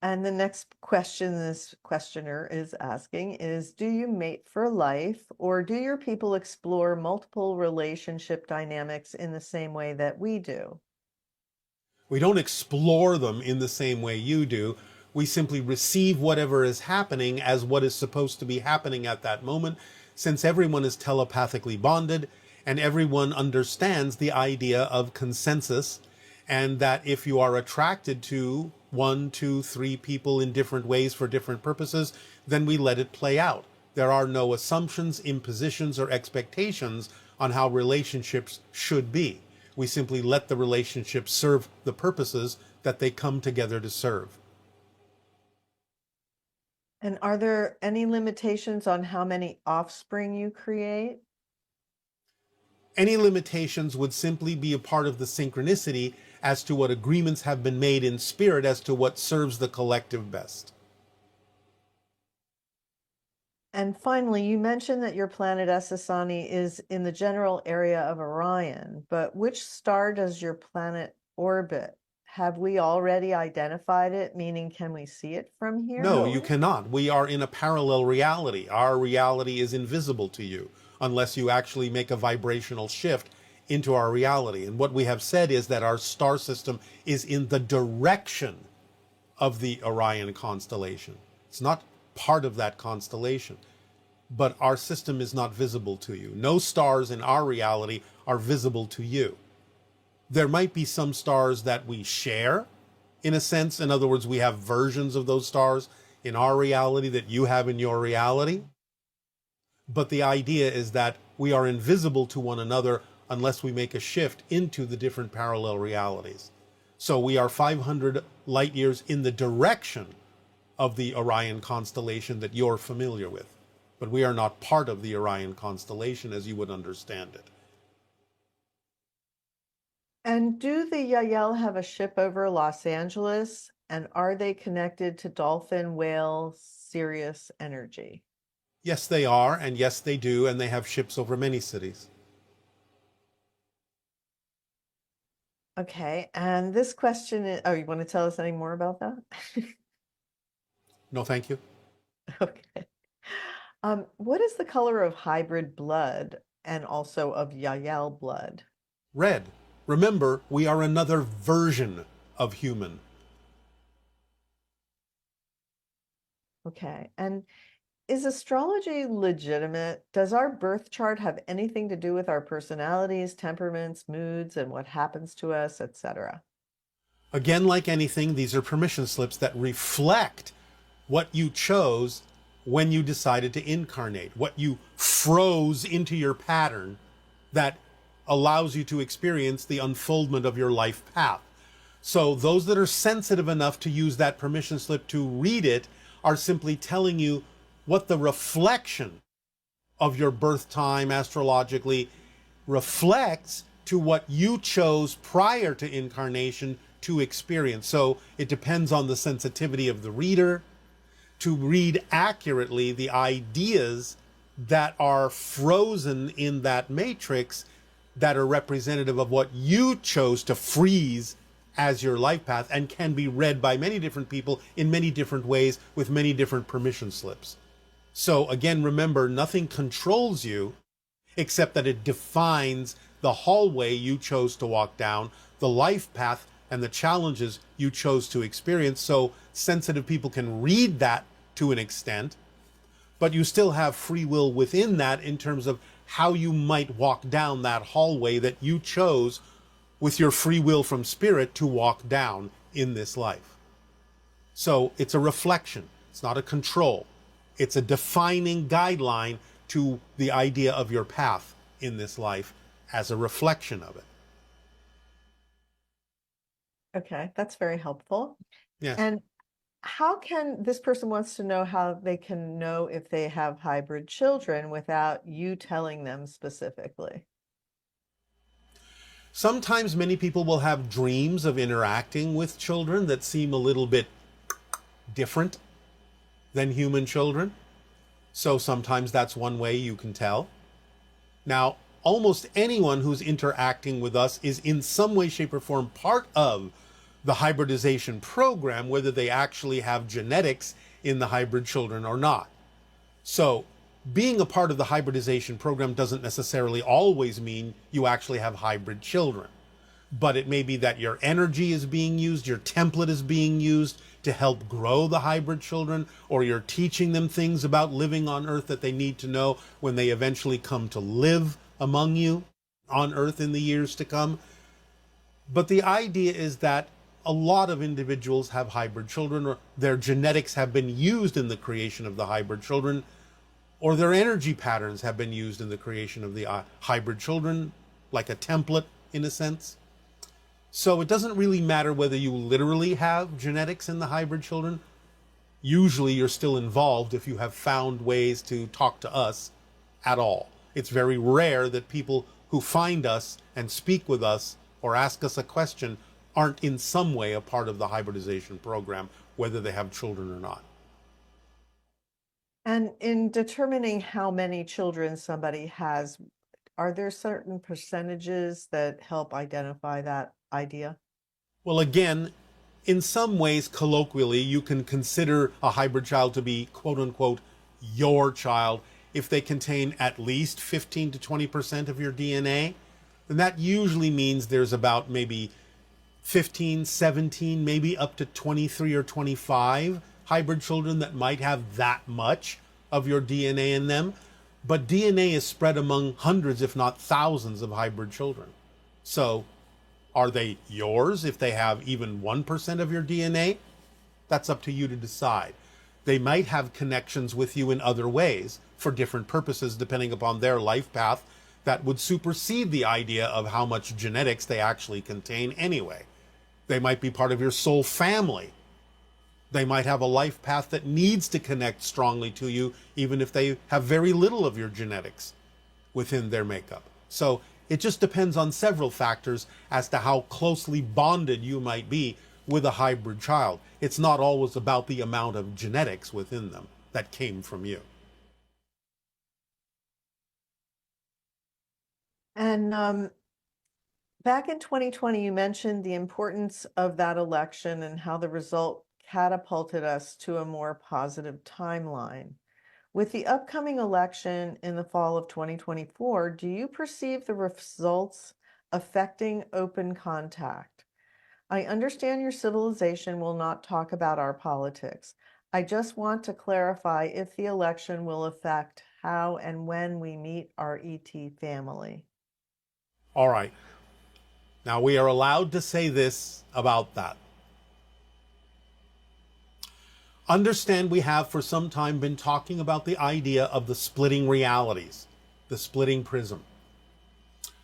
And the next question this questioner is asking is, do you mate for life, or do your people explore multiple relationship dynamics in the same way that we do? We don't explore them in the same way you do. We simply receive whatever is happening as what is supposed to be happening at that moment, since everyone is telepathically bonded and everyone understands the idea of consensus, and that if you are attracted to 1, 2, 3 people in different ways for different purposes, then we let it play out. There are no assumptions, impositions, or expectations on how relationships should be. We simply let the relationships serve the purposes that they come together to serve. And are there any limitations on how many offspring you create? Any limitations would simply be a part of the synchronicity as to what agreements have been made in spirit as to what serves the collective best. And finally, you mentioned that your planet Essassani is in the general area of Orion, but which star does your planet orbit? Have we already identified it? Meaning, can we see it from here? No, you cannot. We are in a parallel reality. Our reality is invisible to you unless you actually make a vibrational shift into our reality. And what we have said is that our star system is in the direction of the Orion constellation. It's not part of that constellation, but our system is not visible to you. No stars in our reality are visible to you. There might be some stars that we share, in a sense. In other words, we have versions of those stars in our reality that you have in your reality. But the idea is that we are invisible to one another unless we make a shift into the different parallel realities. So we are 500 light years in the direction of the Orion constellation that you're familiar with. But we are not part of the Orion constellation as you would understand it. And do the Yael have a ship over Los Angeles? And are they connected to Dolphin, Whale, Sirius Energy? Yes, they are, and yes, they do, and they have ships over many cities. Okay, and this question is, oh, you want to tell us any more about that? No, thank you. Okay. What is the color of hybrid blood and also of Yael blood? Red. Remember, we are another version of human. Okay, and is astrology legitimate? Does our birth chart have anything to do with our personalities, temperaments, moods, and what happens to us, etc.? Again, like anything, these are permission slips that reflect what you chose when you decided to incarnate, what you froze into your pattern that allows you to experience the unfoldment of your life path. So those that are sensitive enough to use that permission slip to read it are simply telling you what the reflection of your birth time astrologically reflects to what you chose prior to incarnation to experience. So it depends on the sensitivity of the reader to read accurately the ideas that are frozen in that matrix that are representative of what you chose to freeze as your life path and can be read by many different people in many different ways with many different permission slips. So again, remember, nothing controls you except that it defines the hallway you chose to walk down, the life path, and the challenges you chose to experience. So sensitive people can read that to an extent, but you still have free will within that in terms of how you might walk down that hallway that you chose with your free will from spirit to walk down in this life. So it's a reflection. It's not a control. It's a defining guideline to the idea of your path in this life as a reflection of it. Okay, that's very helpful. Yes. And how can this person wants to know how they can know if they have hybrid children without you telling them specifically? Sometimes many people will have dreams of interacting with children that seem a little bit different than human children. So sometimes that's one way you can tell. Now, almost anyone who's interacting with us is in some way, shape, or form part of the hybridization program, whether they actually have genetics in the hybrid children or not. So being a part of the hybridization program doesn't necessarily always mean you actually have hybrid children. But it may be that your energy is being used, your template is being used to help grow the hybrid children, or you're teaching them things about living on Earth that they need to know when they eventually come to live among you on Earth in the years to come. But the idea is that a lot of individuals have hybrid children, or their genetics have been used in the creation of the hybrid children, or their energy patterns have been used in the creation of the hybrid children, like a template in a sense. So it doesn't really matter whether you literally have genetics in the hybrid children. Usually you're still involved if you have found ways to talk to us at all. It's very rare that people who find us and speak with us or ask us a question aren't in some way a part of the hybridization program, whether they have children or not. And in determining how many children somebody has, are there certain percentages that help identify that idea? Well, again, in some ways, colloquially, you can consider a hybrid child to be, quote unquote, your child if they contain at least 15 to 20% of your DNA. And that usually means there's about maybe 15, 17, maybe up to 23 or 25 hybrid children that might have that much of your DNA in them. But DNA is spread among hundreds, if not thousands, of hybrid children. So are they yours if they have even 1% of your DNA? That's up to you to decide. They might have connections with you in other ways for different purposes, depending upon their life path, that would supersede the idea of how much genetics they actually contain anyway. They might be part of your soul family. They might have a life path that needs to connect strongly to you, even if they have very little of your genetics within their makeup. So it just depends on several factors as to how closely bonded you might be with a hybrid child. It's not always about the amount of genetics within them that came from you. And back in 2020, you mentioned the importance of that election and how the result catapulted us to a more positive timeline. With the upcoming election in the fall of 2024, do you perceive the results affecting open contact? I understand your civilization will not talk about our politics. I just want to clarify if the election will affect how and when we meet our ET family. All right. Now we are allowed to say this about that. Understand we have for some time been talking about the idea of the splitting realities, the splitting prism.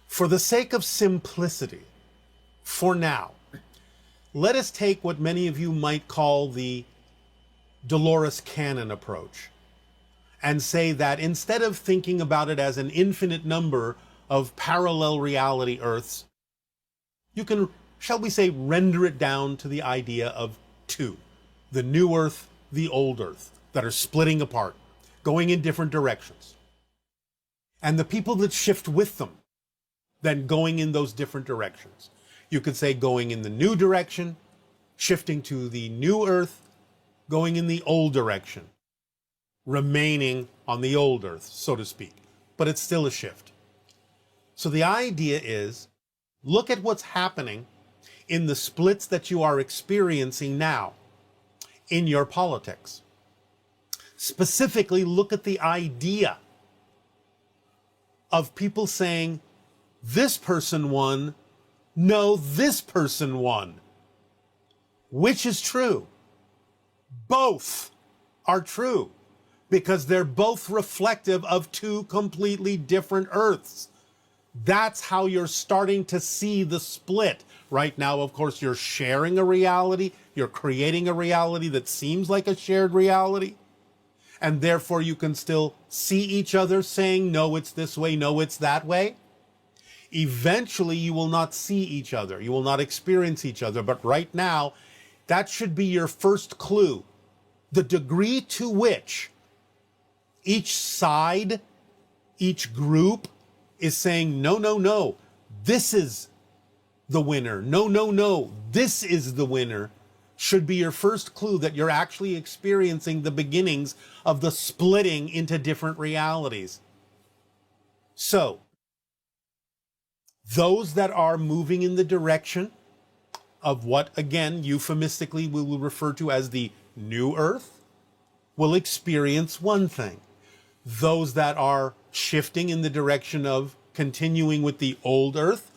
For the sake of simplicity, for now, let us take what many of you might call the Dolores Cannon approach and say that instead of thinking about it as an infinite number of parallel reality Earths, you can, shall we say, render it down to the idea of two. The new Earth, the old Earth, that are splitting apart, going in different directions. And the people that shift with them, then going in those different directions. You could say going in the new direction, shifting to the new Earth, going in the old direction, remaining on the old Earth, so to speak. But it's still a shift. So the idea is, look at what's happening in the splits that you are experiencing now in your politics. Specifically, look at the idea of people saying, this person won, no, this person won. Which is true? Both are true, because they're both reflective of two completely different Earths. That's how you're starting to see the split. Right now, of course, you're sharing a reality. You're creating a reality that seems like a shared reality. And therefore, you can still see each other saying, no, it's this way, no, it's that way. Eventually, you will not see each other. You will not experience each other. But right now, that should be your first clue. The degree to which each side, each group is saying, no, no, no, this is the winner. No, no, no, this is the winner, should be your first clue that you're actually experiencing the beginnings of the splitting into different realities. So, those that are moving in the direction of what, again, euphemistically we will refer to as the new Earth, will experience one thing. Those that are shifting in the direction of continuing with the old Earth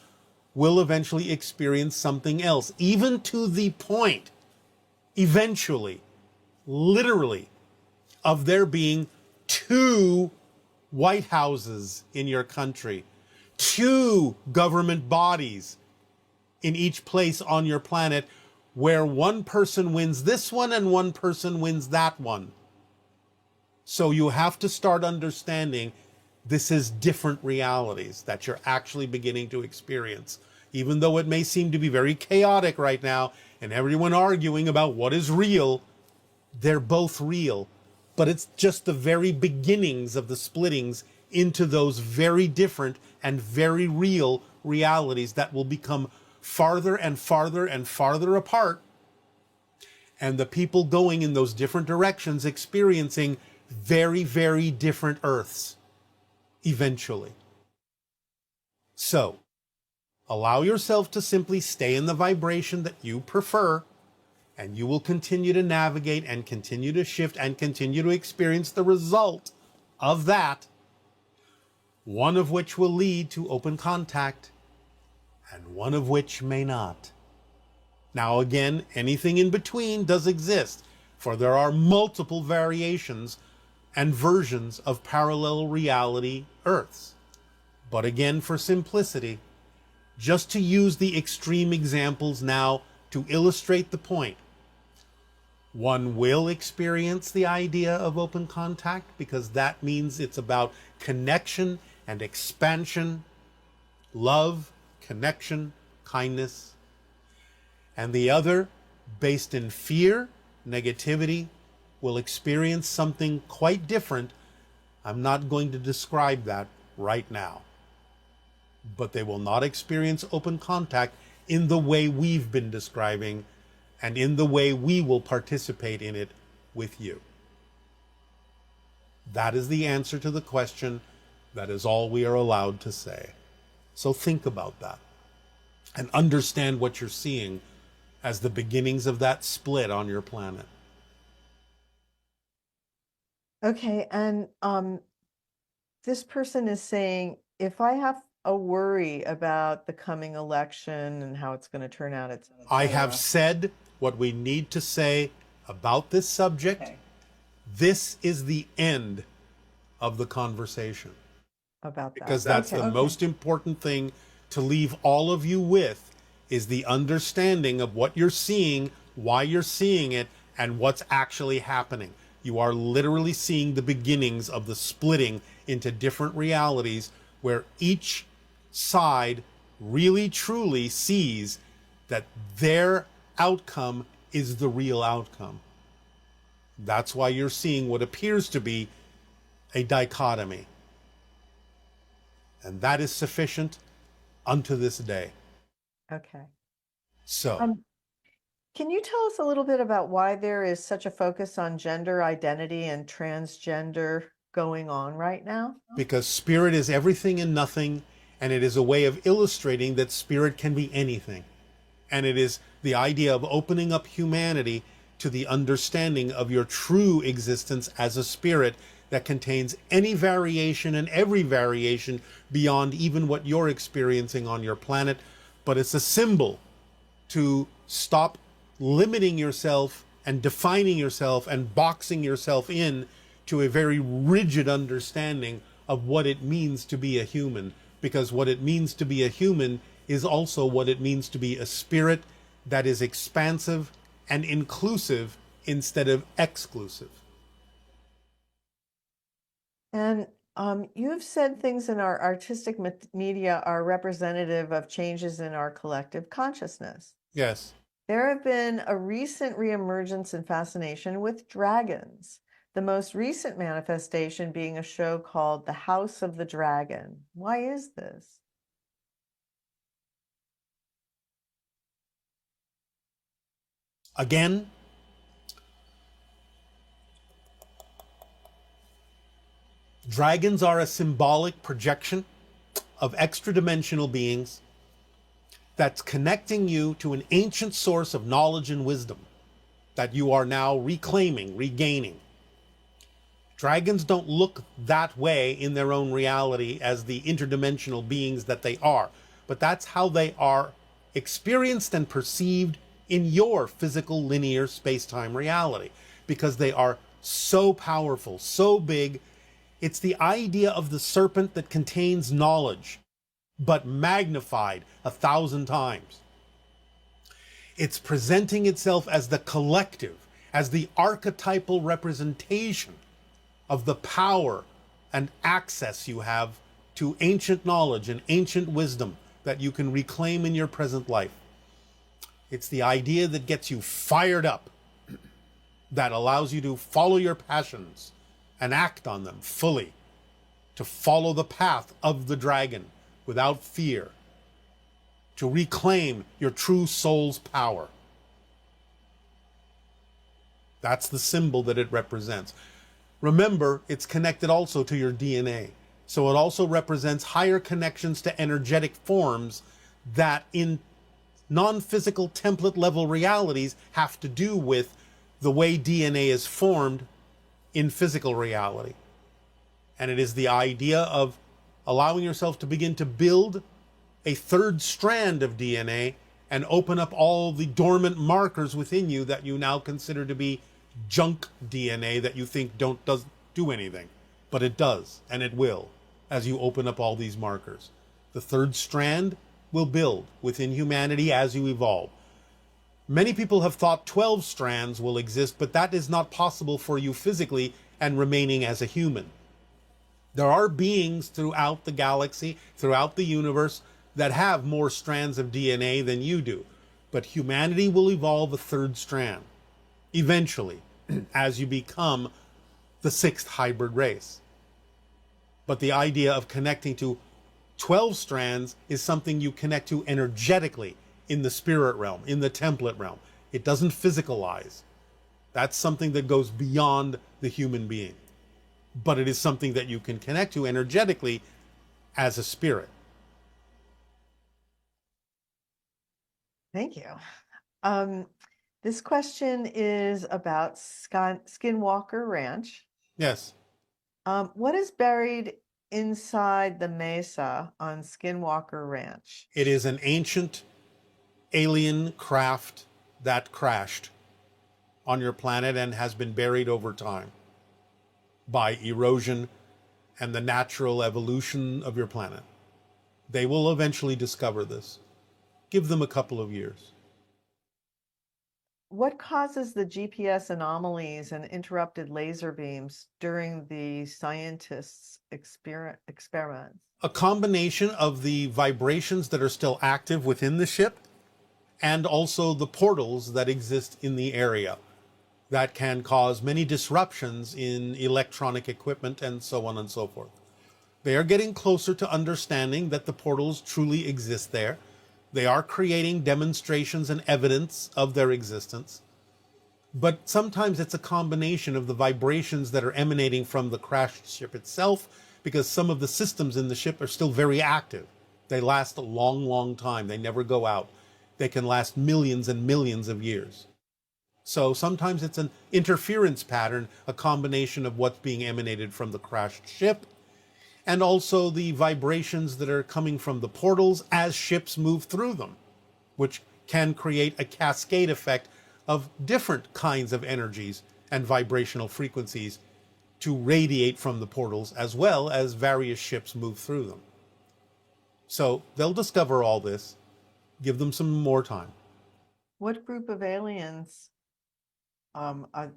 will eventually experience something else, even to the point, eventually, literally, of there being two White Houses in your country, two government bodies in each place on your planet, where one person wins this one and one person wins that one. So you have to start understanding this is different realities that you're actually beginning to experience. Even though it may seem to be very chaotic right now and everyone arguing about what is real, they're both real. but it's just the very beginnings of the splittings into those very different and very real realities that will become farther and farther and farther apart, and the people going in those different directions experiencing very, very different Earths eventually. So, allow yourself to simply stay in the vibration that you prefer, and you will continue to navigate and continue to shift and continue to experience the result of that, one of which will lead to open contact and one of which may not. Now again, anything in between does exist, for there are multiple variations and versions of parallel reality Earths. But again, for simplicity, just to use the extreme examples now to illustrate the point, one will experience the idea of open contact because that means it's about connection and expansion, love, connection, kindness. And the other, based in fear, negativity, will experience something quite different. I'm not going to describe that right now. But they will not experience open contact in the way we've been describing and in the way we will participate in it with you. That is the answer to the question. That is all we are allowed to say. So think about that and understand what you're seeing as the beginnings of that split on your planet. Okay, and this person is saying, if I have a worry about the coming election and how it's going to turn out, I have said what we need to say about this subject. Okay. This is the end of the conversation. About that. Because that's the most important thing to leave all of you with, is the understanding of what you're seeing, why you're seeing it, and what's actually happening. You are literally seeing the beginnings of the splitting into different realities where each side really truly sees that their outcome is the real outcome. That's why you're seeing what appears to be a dichotomy. And that is sufficient unto this day. Okay. So, can you tell us a little bit about why there is such a focus on gender identity and transgender going on right now? because spirit is everything and nothing, and it is a way of illustrating that spirit can be anything. And it is the idea of opening up humanity to the understanding of your true existence as a spirit that contains any variation and every variation beyond even what you're experiencing on your planet. But it's a symbol to stop limiting yourself and defining yourself and boxing yourself in to a very rigid understanding of what it means to be a human. Because what it means to be a human is also what it means to be a spirit that is expansive and inclusive instead of exclusive. And you have said things in our artistic media are representative of changes in our collective consciousness. Yes. There have been a recent reemergence and fascination with dragons, the most recent manifestation being a show called The House of the Dragon. Why is this? Again, dragons are a symbolic projection of extra-dimensional beings that's connecting you to an ancient source of knowledge and wisdom that you are now reclaiming, regaining. Dragons don't look that way in their own reality as the interdimensional beings that they are, but that's how they are experienced and perceived in your physical linear space-time reality, because they are so powerful, so big. It's the idea of the serpent that contains knowledge, but magnified 1,000 times. It's presenting itself as the collective, as the archetypal representation of the power and access you have to ancient knowledge and ancient wisdom that you can reclaim in your present life. It's the idea that gets you fired up that allows you to follow your passions and act on them fully, to follow the path of the dragon without fear, to reclaim your true soul's power. That's the symbol that it represents. Remember, it's connected also to your DNA. So it also represents higher connections to energetic forms that in non-physical template level realities have to do with the way DNA is formed in physical reality. And it is the idea of allowing yourself to begin to build a third strand of DNA and open up all the dormant markers within you that you now consider to be junk DNA that you think doesn't do anything. But it does, and it will, as you open up all these markers. The third strand will build within humanity as you evolve. Many people have thought 12 strands will exist, but that is not possible for you physically and remaining as a human. There are beings throughout the galaxy, throughout the universe, that have more strands of DNA than you do. But humanity will evolve a third strand, eventually, as you become the sixth hybrid race. But the idea of connecting to 12 strands is something you connect to energetically in the spirit realm, in the template realm. It doesn't physicalize. That's something that goes beyond the human being. But it is something that you can connect to energetically as a spirit. Thank you. This question is about Skinwalker Ranch. Yes. What is buried inside the mesa on Skinwalker Ranch? It is an ancient alien craft that crashed on your planet and has been buried over time by erosion and the natural evolution of your planet. They will eventually discover this. Give them a couple of years. What causes the GPS anomalies and interrupted laser beams during the scientists' experiments? A combination of the vibrations that are still active within the ship and also the portals that exist in the area that can cause many disruptions in electronic equipment and so on and so forth. They are getting closer to understanding that the portals truly exist there. They are creating demonstrations and evidence of their existence. But sometimes it's a combination of the vibrations that are emanating from the crashed ship itself, because some of the systems in the ship are still very active. They last a long, long time. They never go out. They can last millions and millions of years. So sometimes it's an interference pattern, a combination of what's being emanated from the crashed ship and also the vibrations that are coming from the portals as ships move through them, which can create a cascade effect of different kinds of energies and vibrational frequencies to radiate from the portals as well as various ships move through them. So they'll discover all this. Give them some more time. What group of aliens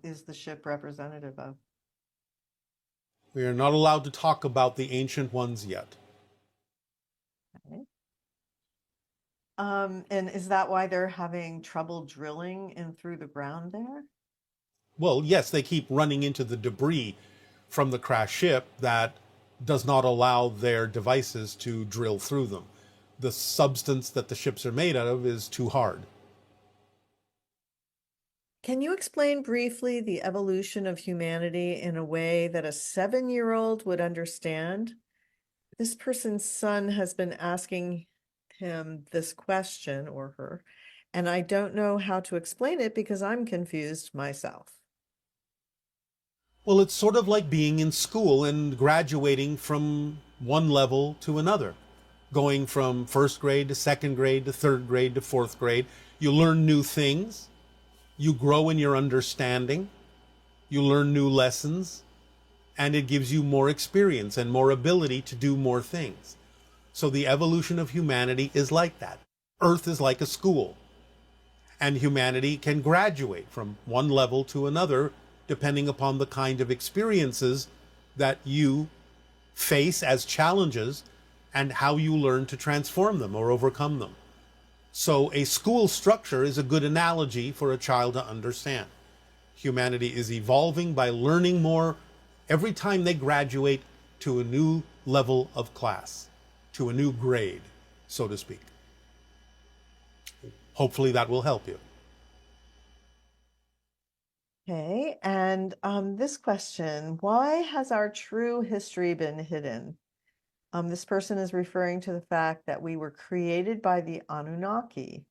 is the ship representative of? We are not allowed to talk about the ancient ones yet. Okay. And is that why they're having trouble drilling in through the ground there? Well, yes, they keep running into the debris from the crashed ship that does not allow their devices to drill through them. The substance that the ships are made out of is too hard. Can you explain briefly the evolution of humanity in a way that a 7-year-old would understand? This person's son has been asking him this question, or her, and I don't know how to explain it because I'm confused myself. Well, it's sort of like being in school and graduating from one level to another. Going from first grade to second grade to third grade to fourth grade. You learn new things. You grow in your understanding, you learn new lessons, and it gives you more experience and more ability to do more things. So the evolution of humanity is like that. Earth is like a school, and humanity can graduate from one level to another depending upon the kind of experiences that you face as challenges and how you learn to transform them or overcome them. So a school structure is a good analogy for a child to understand. Humanity is evolving by learning more every time they graduate to a new level of class, to a new grade, so to speak. Hopefully that will help you. Okay, and this question, why has our true history been hidden? This person is referring to the fact that we were created by the Anunnaki.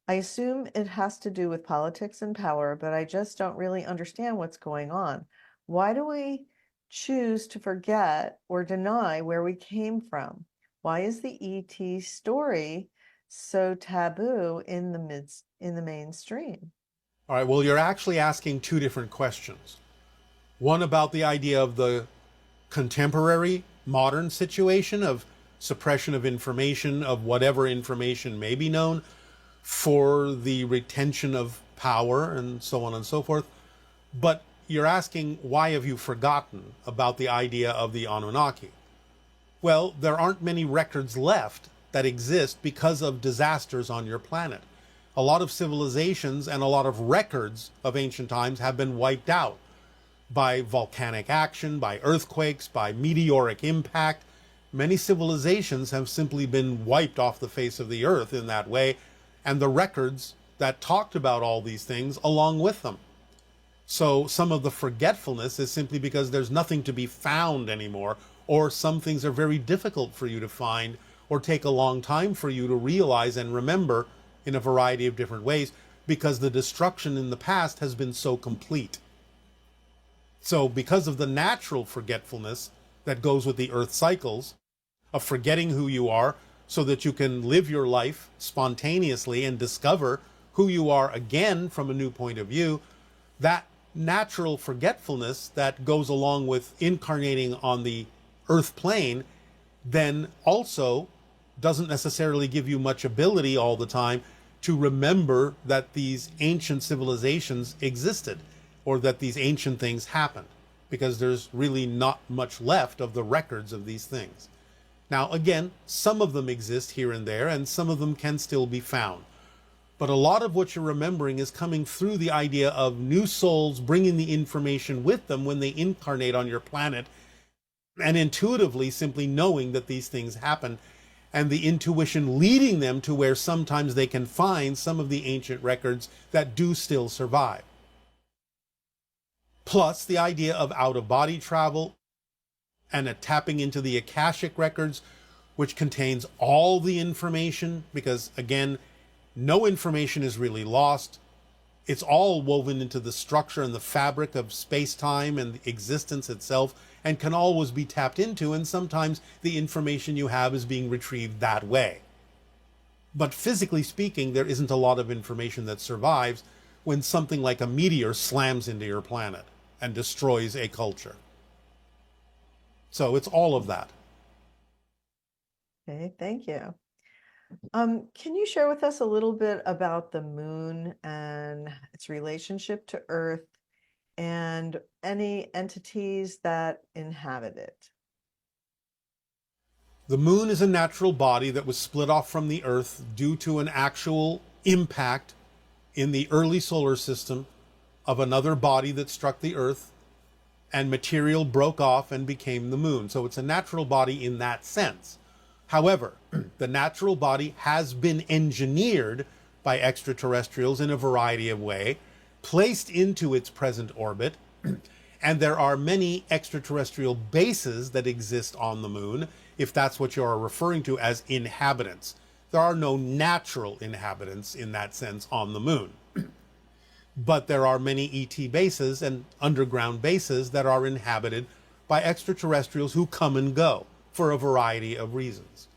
I assume it has to do with politics and power, but I just don't really understand what's going on. Why do we choose to forget or deny where we came from? Why is the ET story so taboo in the mainstream? All right, well, you're actually asking two different questions. One about the idea of the contemporary modern situation of suppression of information, of whatever information may be known, for the retention of power and so on and so forth. But you're asking, why have you forgotten about the idea of the Anunnaki? Well, there aren't many records left that exist because of disasters on your planet. A lot of civilizations and a lot of records of ancient times have been wiped out by volcanic action, by earthquakes, by meteoric impact. Many civilizations have simply been wiped off the face of the earth in that way, and the records that talked about all these things along with them. So some of the forgetfulness is simply because there's nothing to be found anymore, or some things are very difficult for you to find or take a long time for you to realize and remember in a variety of different ways, because the destruction in the past has been so complete. So because of the natural forgetfulness that goes with the earth cycles, of forgetting who you are so that you can live your life spontaneously and discover who you are again from a new point of view, that natural forgetfulness that goes along with incarnating on the earth plane then also doesn't necessarily give you much ability all the time to remember that these ancient civilizations existed or that these ancient things happened, because there's really not much left of the records of these things. Now, again, some of them exist here and there, and some of them can still be found. But a lot of what you're remembering is coming through the idea of new souls bringing the information with them when they incarnate on your planet, and intuitively simply knowing that these things happen, and the intuition leading them to where sometimes they can find some of the ancient records that do still survive. Plus the idea of out-of-body travel and a tapping into the Akashic records, which contains all the information, because again, no information is really lost. It's all woven into the structure and the fabric of space-time and existence itself, and can always be tapped into, and sometimes the information you have is being retrieved that way. But physically speaking, there isn't a lot of information that survives when something like a meteor slams into your planet and destroys a culture. So it's all of that. Okay, thank you. Can you share with us a little bit about the moon and its relationship to Earth and any entities that inhabit it? The moon is a natural body that was split off from the Earth due to an actual impact in the early solar system of another body that struck the Earth, and material broke off and became the moon. So it's a natural body in that sense. However, the natural body has been engineered by extraterrestrials in a variety of ways, placed into its present orbit, and there are many extraterrestrial bases that exist on the moon, if that's what you're referring to as inhabitants. There are no natural inhabitants in that sense on the moon. But there are many ET bases and underground bases that are inhabited by extraterrestrials who come and go for a variety of reasons.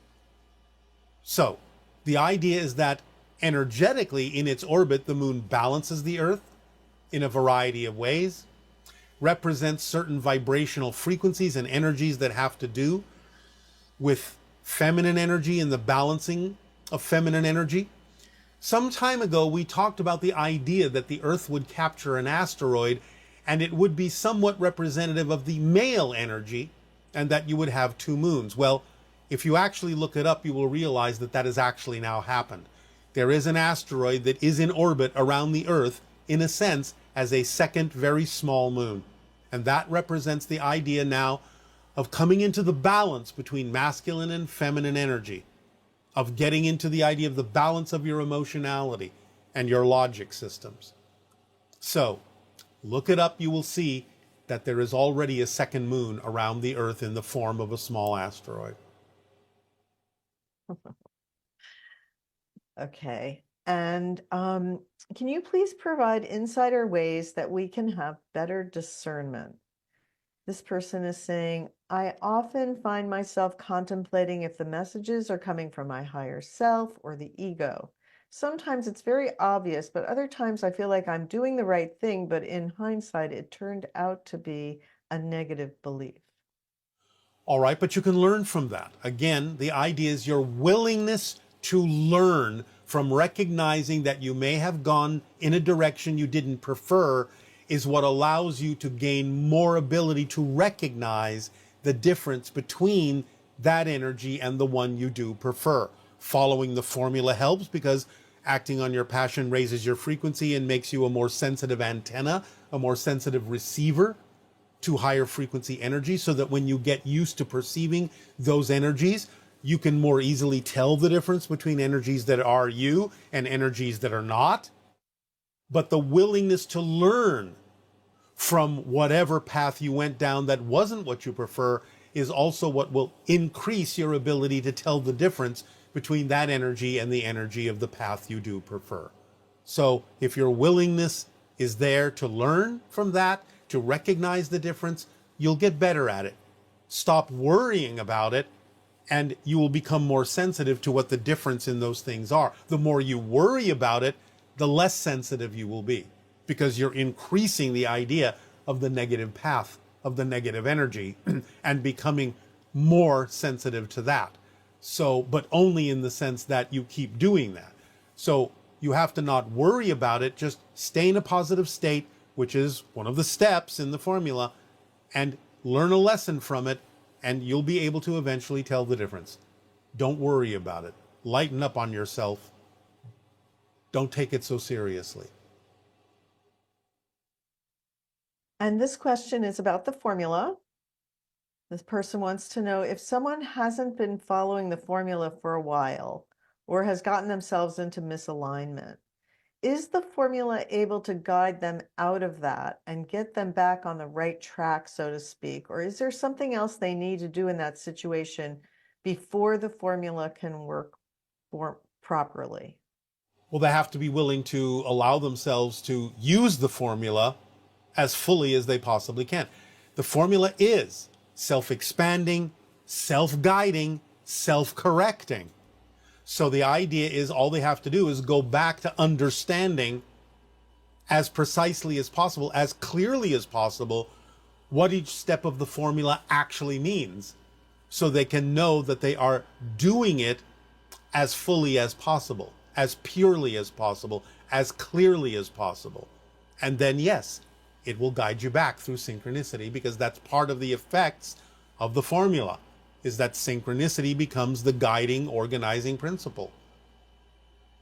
So, the idea is that energetically in its orbit, the moon balances the Earth in a variety of ways, represents certain vibrational frequencies and energies that have to do with feminine energy and the balancing of feminine energy. Some time ago, we talked about the idea that the Earth would capture an asteroid and it would be somewhat representative of the male energy, and that you would have two moons. Well, if you actually look it up, you will realize that that has actually now happened. There is an asteroid that is in orbit around the Earth, in a sense, as a second very small moon. And that represents the idea now of coming into the balance between masculine and feminine energy, of getting into the idea of the balance of your emotionality and your logic systems. So, look it up, you will see that there is already a second moon around the Earth in the form of a small asteroid. Okay. And can you please provide insider ways that we can have better discernment? This person is saying, I often find myself contemplating if the messages are coming from my higher self or the ego. Sometimes it's very obvious, but other times I feel like I'm doing the right thing, but in hindsight, it turned out to be a negative belief. All right, but you can learn from that. Again, the idea is your willingness to learn from recognizing that you may have gone in a direction you didn't prefer is what allows you to gain more ability to recognize the difference between that energy and the one you do prefer. Following the formula helps because acting on your passion raises your frequency and makes you a more sensitive antenna, a more sensitive receiver to higher frequency energy, so that when you get used to perceiving those energies, you can more easily tell the difference between energies that are you and energies that are not. But the willingness to learn from whatever path you went down that wasn't what you prefer is also what will increase your ability to tell the difference between that energy and the energy of the path you do prefer. So if your willingness is there to learn from that, to recognize the difference, you'll get better at it. Stop worrying about it, and you will become more sensitive to what the difference in those things are. The more you worry about it, the less sensitive you will be, because you're increasing the idea of the negative path, of the negative energy, and becoming more sensitive to that. So, but only in the sense that you keep doing that. So you have to not worry about it, just stay in a positive state, which is one of the steps in the formula, and learn a lesson from it, and you'll be able to eventually tell the difference. Don't worry about it. Lighten up on yourself. Don't take it so seriously. And this question is about the formula. This person wants to know if someone hasn't been following the formula for a while or has gotten themselves into misalignment, is the formula able to guide them out of that and get them back on the right track, so to speak? Or is there something else they need to do in that situation before the formula can work properly? Well, they have to be willing to allow themselves to use the formula as fully as they possibly can. The formula is self-expanding, self-guiding, self-correcting. So the idea is all they have to do is go back to understanding as precisely as possible, as clearly as possible, what each step of the formula actually means, so they can know that they are doing it as fully as possible, as purely as possible, as clearly as possible. And then, yes, it will guide you back through synchronicity, because that's part of the effects of the formula, is that synchronicity becomes the guiding, organizing principle.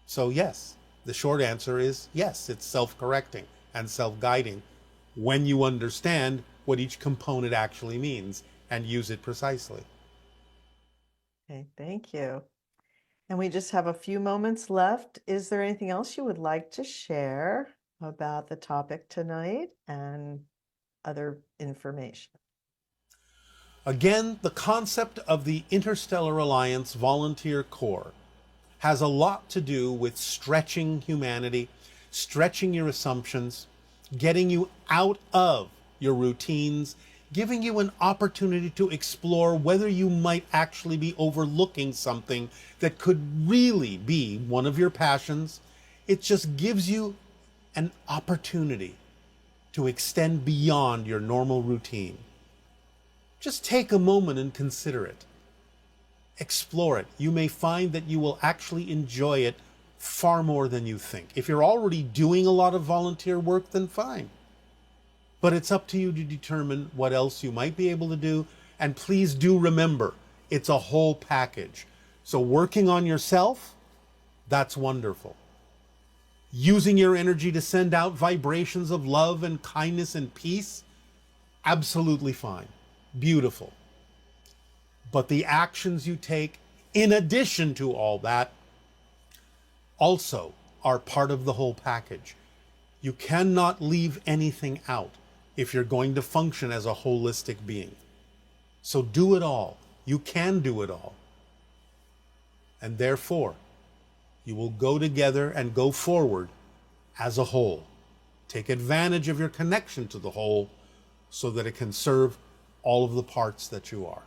So yes, the short answer is yes, it's self-correcting and self-guiding when you understand what each component actually means and use it precisely. Okay, thank you. And we just have a few moments left. Is there anything else you would like to share about the topic tonight and other information? Again, the concept of the Interstellar Alliance Volunteer Corps has a lot to do with stretching humanity, stretching your assumptions, getting you out of your routines, giving you an opportunity to explore whether you might actually be overlooking something that could really be one of your passions. It just gives you an opportunity to extend beyond your normal routine. Just take a moment and consider it. Explore it. You may find that you will actually enjoy it far more than you think. If you're already doing a lot of volunteer work, then fine. But it's up to you to determine what else you might be able to do. And please do remember, it's a whole package. So working on yourself, that's wonderful. using your energy to send out vibrations of love and kindness and peace, absolutely fine. Beautiful. But the actions you take in addition to all that also are part of the whole package. You cannot leave anything out if you're going to function as a holistic being. So do it all. You can do it all. And therefore, you will go together and go forward as a whole. Take advantage of your connection to the whole so that it can serve all of the parts that you are.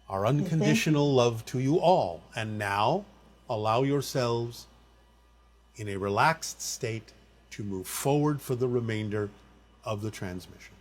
Our unconditional love to you all. And now, allow yourselves in a relaxed state to move forward for the remainder of the transmission.